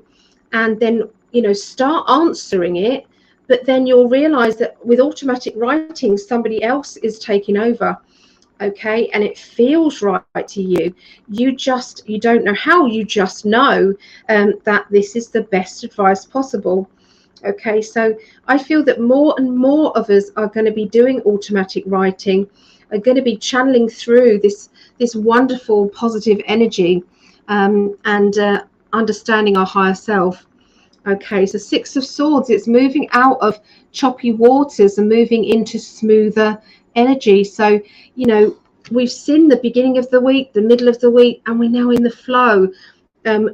Speaker 1: and then start answering it, but then you'll realize that with automatic writing somebody else is taking over. Okay, and it feels right to you. You don't know how, you just know that this is the best advice possible. Okay, so I feel that more and more of us are going to be doing automatic writing, are going to be channeling through this wonderful positive energy, and understanding our higher self. Okay, so Six of Swords, it's moving out of choppy waters and moving into smoother energy. So we've seen the beginning of the week, the middle of the week, and we're now in the flow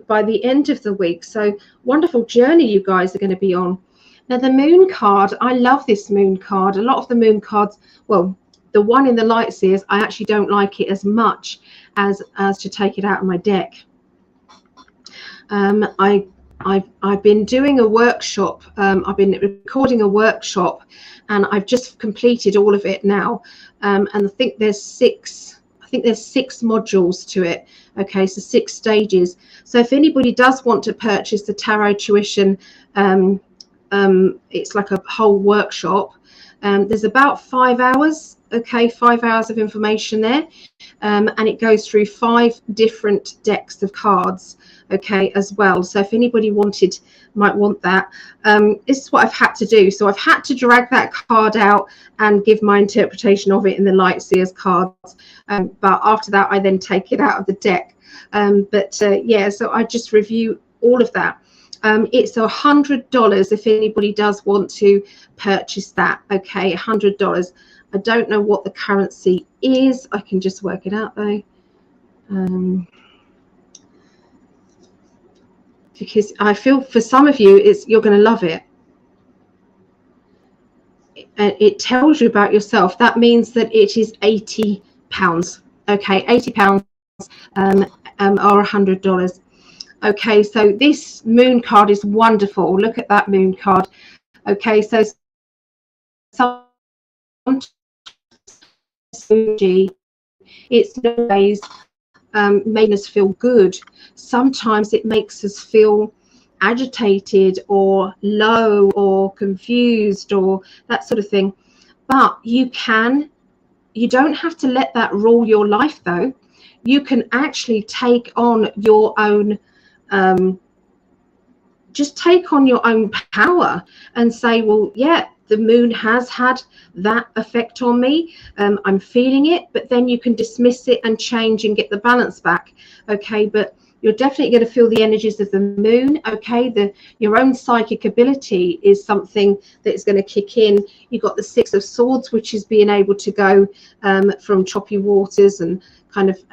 Speaker 1: by the end of the week. So wonderful journey you guys are going to be on. Now the moon card, I love this moon card. A lot of the moon cards, well, the one in the light seers, I actually don't like it as much as to take it out of my deck. I've been doing a workshop. I've been recording a workshop, and I've just completed all of it now. And I think there's six modules to it. Okay, so 6 stages. So if anybody does want to purchase the Tarot Tuition, it's like a whole workshop. There's about 5 hours. Okay, 5 hours of information there, and it goes through 5 different decks of cards. Okay, as well. So if anybody might want that, this is what I've had to do. So I've had to drag that card out and give my interpretation of it in the light seers cards, but after that I then take it out of the deck. Yeah, so I just review all of that. It's $100 if anybody does want to purchase that. Okay, $100. I don't know what the currency is. I can just work it out though. Because I feel for some of you, you're going to love it. It tells you about yourself. That means that it is £80. Okay, £80 or $100. Okay, so this moon card is wonderful. Look at that moon card. Okay, so it's always made us feel good. Sometimes it makes us feel agitated or low or confused or that sort of thing. But you don't have to let that rule your life though. You can actually take on your own just take on your own power and say, well, yeah, the moon has had that effect on me. I'm feeling it, but then you can dismiss it and change and get the balance back. Okay, but you're definitely going to feel the energies of the moon. Okay, your own psychic ability is something that is going to kick in. You've got the Six of Swords, which is being able to go from choppy waters and kind of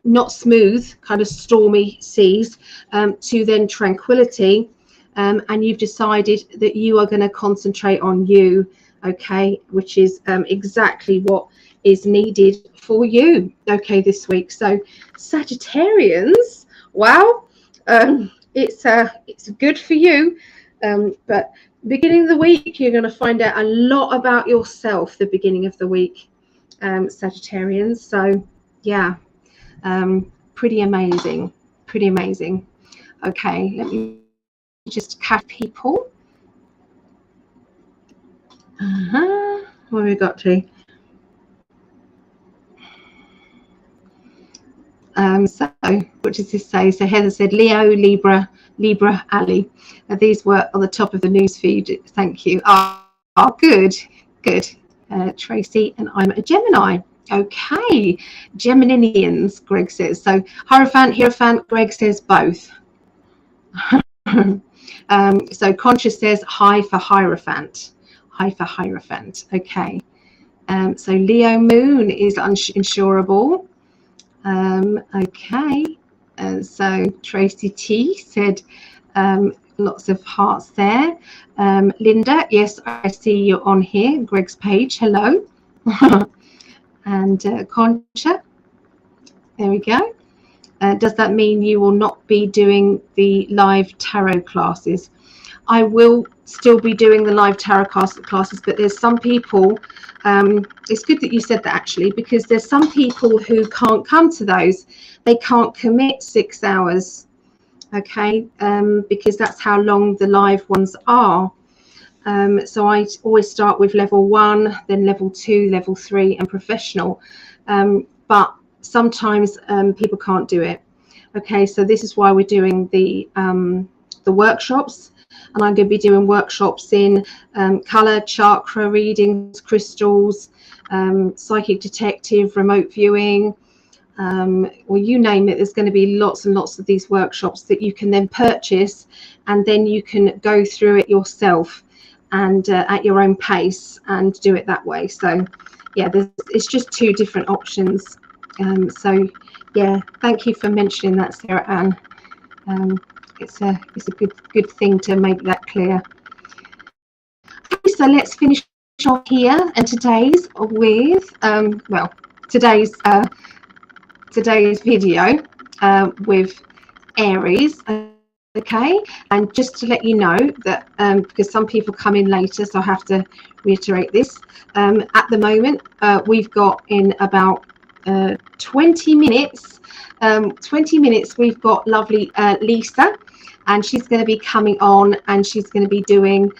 Speaker 1: not smooth, kind of stormy seas, to then tranquility. And you've decided that you are going to concentrate on you, okay, which is exactly what is needed for you, okay, this week. So Sagittarians, wow, it's good for you, but beginning of the week you're going to find out a lot about yourself the beginning of the week, Sagittarians. So yeah, pretty amazing. Okay, let me just catch people. Where we got to? So what does this say? So Heather said Leo, Libra, Ali. These were on the top of the news feed. Thank you. Oh, good. Tracy, and I'm a Gemini. Okay, Geminians, Greg says. So Hierophant, Greg says both. So Conscious says hi for Hierophant. Hi for Hierophant. Okay. So Leo Moon is insurable. Okay. So Tracy T said lots of hearts there. Linda, yes, I see you're on here. Greg's page. Hello. And Concha, there we go. Does that mean you will not be doing the live tarot classes? I will still be doing the live tarot classes, but there's some people, it's good that you said that actually, because there's some people who can't come to those. They can't commit 6 hours, okay, because that's how long the live ones are. So I always start with level 1, then level 2, level 3, and professional. But sometimes people can't do it. Okay, so this is why we're doing the workshops, and I'm going to be doing workshops in color, chakra readings, crystals, psychic detective, remote viewing. Well, you name it, there's going to be lots and lots of these workshops that you can then purchase, and then you can go through it yourself and at your own pace and do it that way. So yeah, it's just 2 different options. So yeah, thank you for mentioning that, Sarah Ann. It's a good thing to make that clear. Okay, so let's finish off here, and today's with today's video with Aries. Okay, and just to let you know that because some people come in later, so I have to reiterate this. At the moment, we've got in about 20 minutes. 20 minutes. We've got lovely Lisa, and she's going to be coming on, and she's going to be doing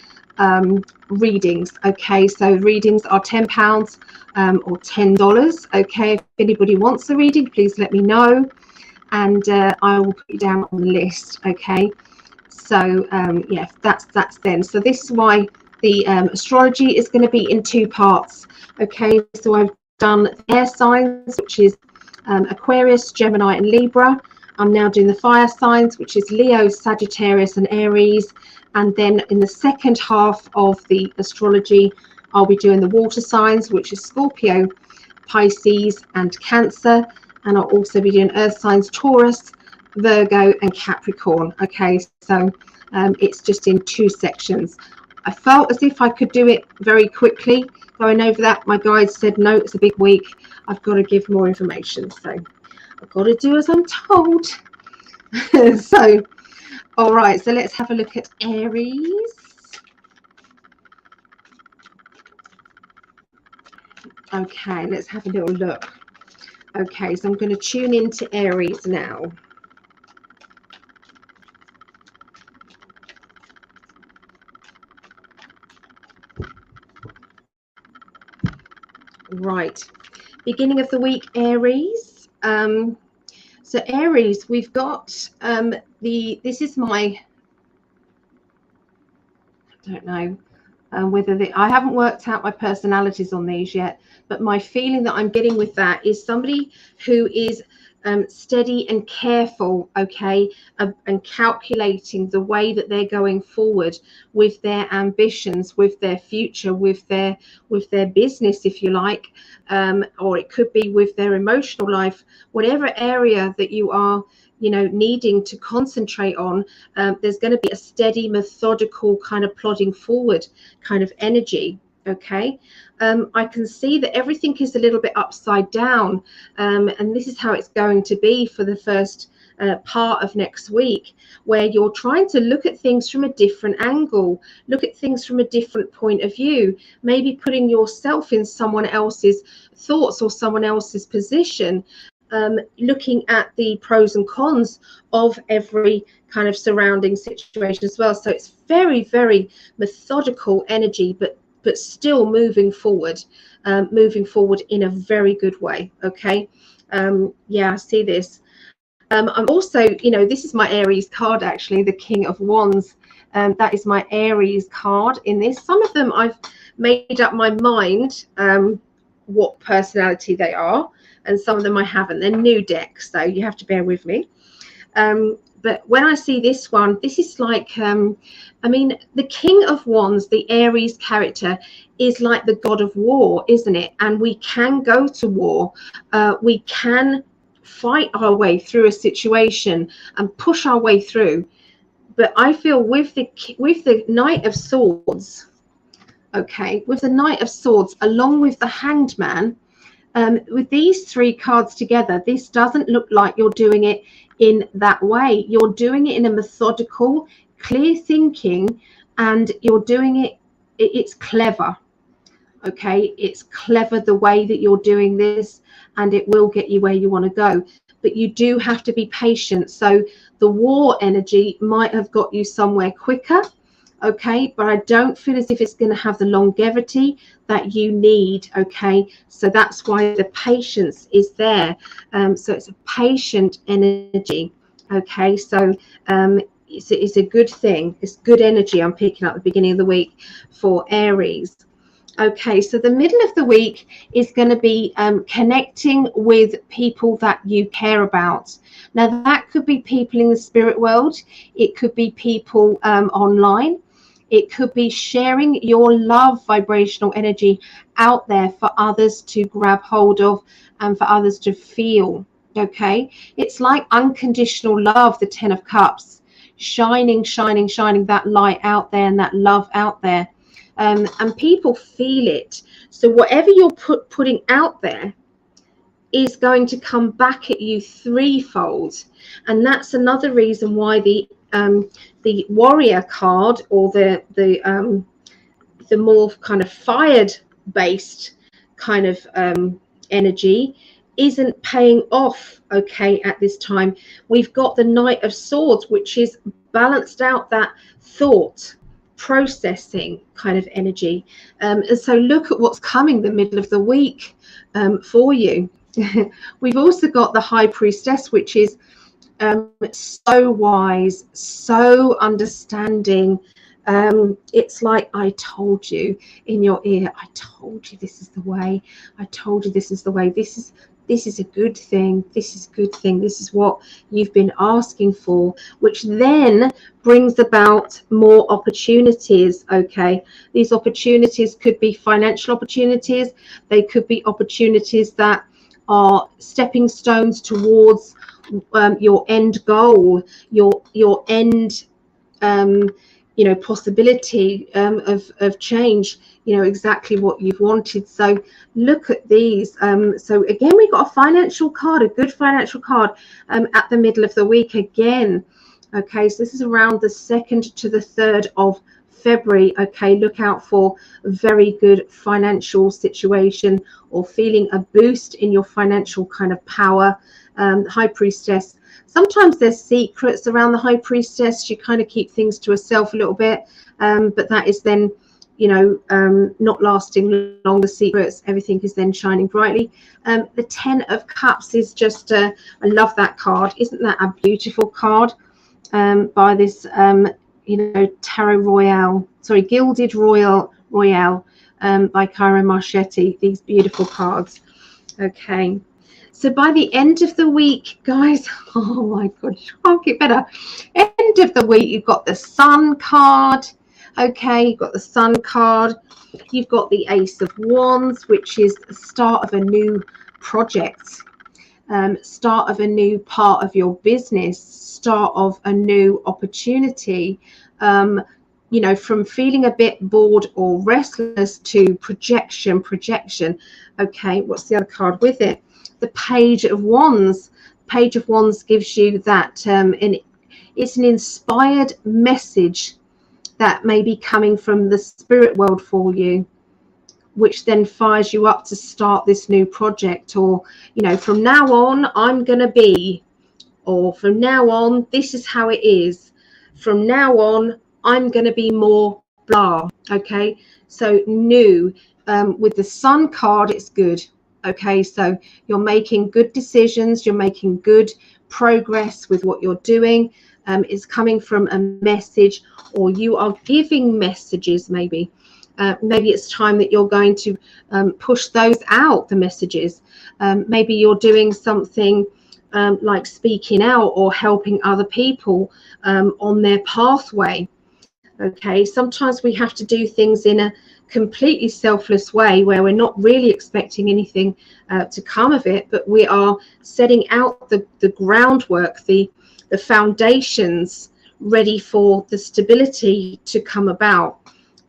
Speaker 1: readings. Okay, so readings are £10 or $10. Okay, if anybody wants a reading, please let me know, and I will put you down on the list. Okay, so yeah, that's then. So this is why the astrology is going to be in 2 parts. Okay, so I've done air signs, which is Aquarius, Gemini, and Libra. I'm now doing the fire signs, which is Leo, Sagittarius, and Aries. And then in the second half of the astrology, I'll be doing the water signs, which is Scorpio, Pisces, and Cancer. And I'll also be doing earth signs, Taurus, Virgo, and Capricorn. Okay, so it's just in 2 sections. I felt as if I could do it very quickly going over that. My guide said, no, it's a big week. I've got to give more information. So I've got to do as I'm told. So, all right, so let's have a look at Aries. Okay, let's have a little look. Okay, so I'm going to tune into Aries now. Right, beginning of the week, Aries. So Aries, we've got this is my, I don't know whether I haven't worked out my personalities on these yet, but my feeling that I'm getting with that is somebody who is steady and careful, okay, and calculating the way that they're going forward with their ambitions, with their future, with their business, if you like, or it could be with their emotional life. Whatever area that you are, you know, needing to concentrate on, there's going to be a steady, methodical kind of plodding forward kind of energy. Okay, I can see that everything is a little bit upside down, and this is how it's going to be for the first part of next week, where you're trying to look at things from a different angle, look at things from a different point of view, maybe putting yourself in someone else's thoughts or someone else's position, looking at the pros and cons of every kind of surrounding situation as well. So it's very, very methodical energy, but still moving forward in a very good way. Okay, yeah, I see this. I'm also, you know, this is my Aries card, actually, the King of Wands. That is my Aries card in this. Some of them I've made up my mind what personality they are, and some of them I haven't. They're new decks, so you have to bear with me. But when I see this one, this is like, I mean, the King of Wands, the Aries character, is like the god of war, isn't it? And we can go to war. We can fight our way through a situation and push our way through. But I feel with the Knight of Swords, okay, with the Knight of Swords, along with the Hanged Man, with these three cards together, this doesn't look like you're doing it in that way. You're doing it in a methodical, clear thinking, and you're doing it's clever. Okay, it's clever the way that you're doing this, and it will get you where you want to go. But you do have to be patient. So the war energy might have got you somewhere quicker, okay, but I don't feel as if it's going to have the longevity that you need. Okay, so that's why the patience is there. So it's a patient energy. Okay, so it's a good thing. It's good energy I'm picking up at the beginning of the week for Aries. Okay, so the middle of the week is going to be connecting with people that you care about. Now, that could be people in the spirit world. It could be people online. It could be sharing your love vibrational energy out there for others to grab hold of and for others to feel. Okay, it's like unconditional love, the 10 of Cups, shining that light out there and that love out there. And people feel it. So whatever you're putting out there is going to come back at you threefold. And that's another reason why the warrior card, or the more kind of fired based kind of energy, isn't paying off, okay, at this time. We've got the Knight of Swords, which is balanced out that thought processing kind of energy. And so look at what's coming the middle of the week for you. We've also got the High Priestess, which is so wise, so understanding. It's like, I told you in your ear, I told you this is the way. I told you this is the way. This is a good thing. This is a good thing. This is what you've been asking for, which then brings about more opportunities. Okay, these opportunities could be financial opportunities. They could be opportunities that are stepping stones towards your end goal, your end possibility of change, exactly what you've wanted. So look at these. So again, we got a financial card, a good financial card at the middle of the week again. Okay, so this is around the 2nd to the 3rd of February. Okay, look out for a very good financial situation or feeling a boost in your financial kind of power. High Priestess, sometimes there's secrets around the High Priestess. She kind of keep things to herself a little bit, but that is then not lasting long. The secrets, everything is then shining brightly. The 10 of Cups is just I love that card. Isn't that a beautiful card? By this Tarot Royale, sorry, Gilded Royale by Cairo Marchetti. These beautiful cards. Okay, so by the end of the week, guys, oh my gosh, can't get better. End of the week, you've got the Sun card. Okay, you've got the Sun card. You've got the Ace of Wands, which is the start of a new project, start of a new part of your business, start of a new opportunity. From feeling a bit bored or restless to projection. Okay, what's the other card with it? The Page of Wands. Page of Wands gives you that it's an inspired message that may be coming from the spirit world for you, which then fires you up to start this new project. Or from now on I'm gonna be, or from now on this is how it is, from now on I'm gonna be more blah. Okay, so new. With the Sun card, it's good. Okay, so you're making good decisions, you're making good progress with what you're doing. It's coming from a message, or you are giving messages maybe maybe it's time that you're going to push those out, the messages. Maybe you're doing something like speaking out or helping other people on their pathway. Okay, sometimes we have to do things in a completely selfless way where we're not really expecting anything to come of it, but we are setting out the groundwork, the foundations ready for the stability to come about.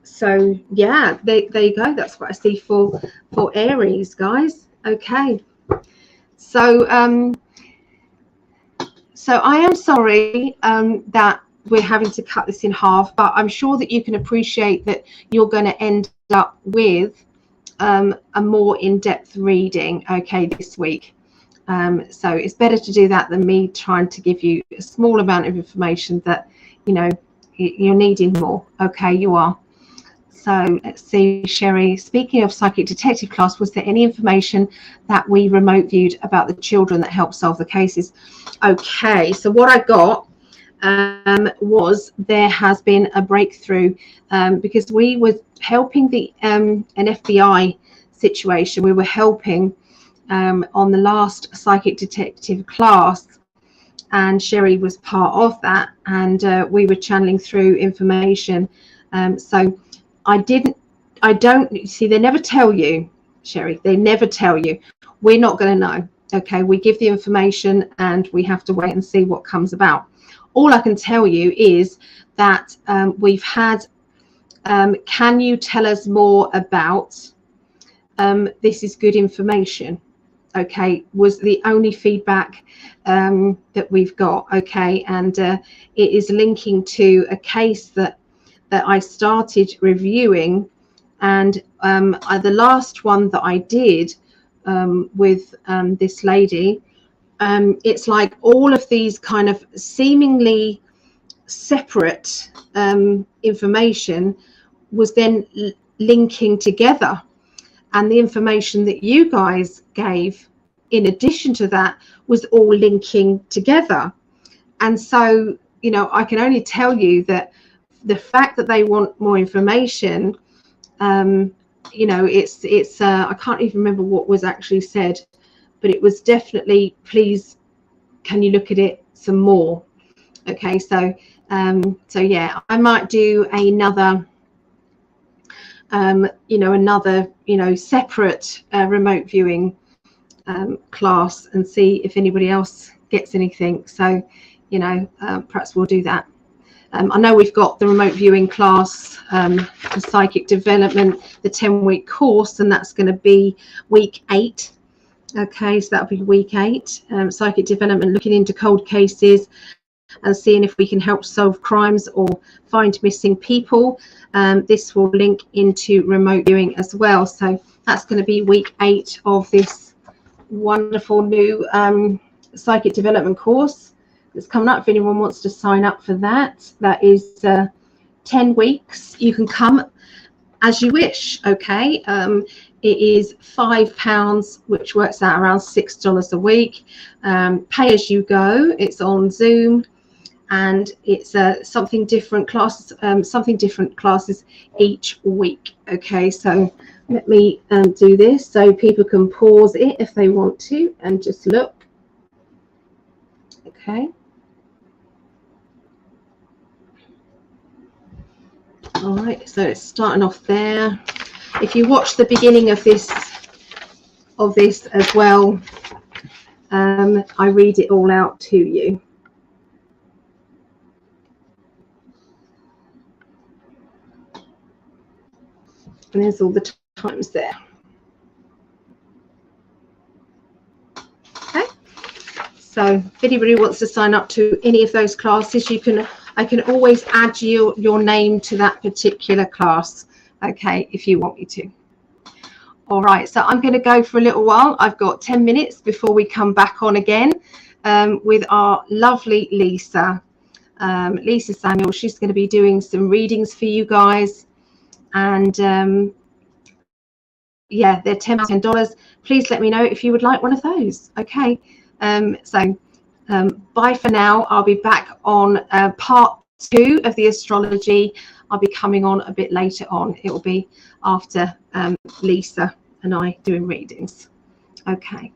Speaker 1: So yeah, there you go. That's what I see for Aries, guys. Okay, so I am sorry that we're having to cut this in half, but I'm sure that you can appreciate that you're going to end up with a more in-depth reading, okay, this week. So it's better to do that than me trying to give you a small amount of information that, you know, you're needing more. Okay, you are. So let's see, Sherry, speaking of psychic detective class, was there any information that we remote viewed about the children that helped solve the cases? Okay, so what I got was there has been a breakthrough because we were helping an FBI situation. We were helping on the last psychic detective class, and Sherry was part of that, and we were channeling through information. So I don't see, they never tell you, Sherry, they never tell you. We're not going to know. Okay, we give the information and we have to wait and see what comes about. All I can tell you is that we've had, can you tell us more about, this is good information, okay, was the only feedback that we've got, okay, and it is linking to a case that I started reviewing, and the last one that I did with this lady, it's like all of these kind of seemingly separate information was then linking together, and the information that you guys gave in addition to that was all linking together. And so, you know, I can only tell you that the fact that they want more information, you know, it's I can't even remember what was actually said, but it was definitely, please, can you look at it some more? Okay, so so yeah, I might do another you know, another, you know, separate remote viewing class and see if anybody else gets anything. So, you know, perhaps we'll do that. I know we've got the remote viewing class for psychic development, the 10-week course, and that's going to be week 8. Okay, so that'll be week 8. Psychic development, looking into cold cases and seeing if we can help solve crimes or find missing people. This will link into remote viewing as well. So that's going to be week 8 of this wonderful new psychic development course that's coming up. If anyone wants to sign up for that, that is 10 weeks. You can come as you wish. Okay, it is £5, which works out around $6 a week. Pay as you go. It's on Zoom, and it's something different classes, each week. Okay, so let me do this so people can pause it if they want to and just look. Okay. All right, so it's starting off there. If you watch the beginning of this as well, I read it all out to you. And there's all the times there. Okay, so if anybody wants to sign up to any of those classes, you can. I can always add your name to that particular class, okay, if you want me to. All right, so I'm going to go for a little while. I've got 10 minutes before we come back on again with our lovely Lisa. Lisa Samuel, she's going to be doing some readings for you guys. And yeah, they're $10. Please let me know if you would like one of those. Okay, so bye for now. I'll be back on part 2 of the astrology I'll be coming on a bit later on. It will be after Lisa and I doing readings. Okay.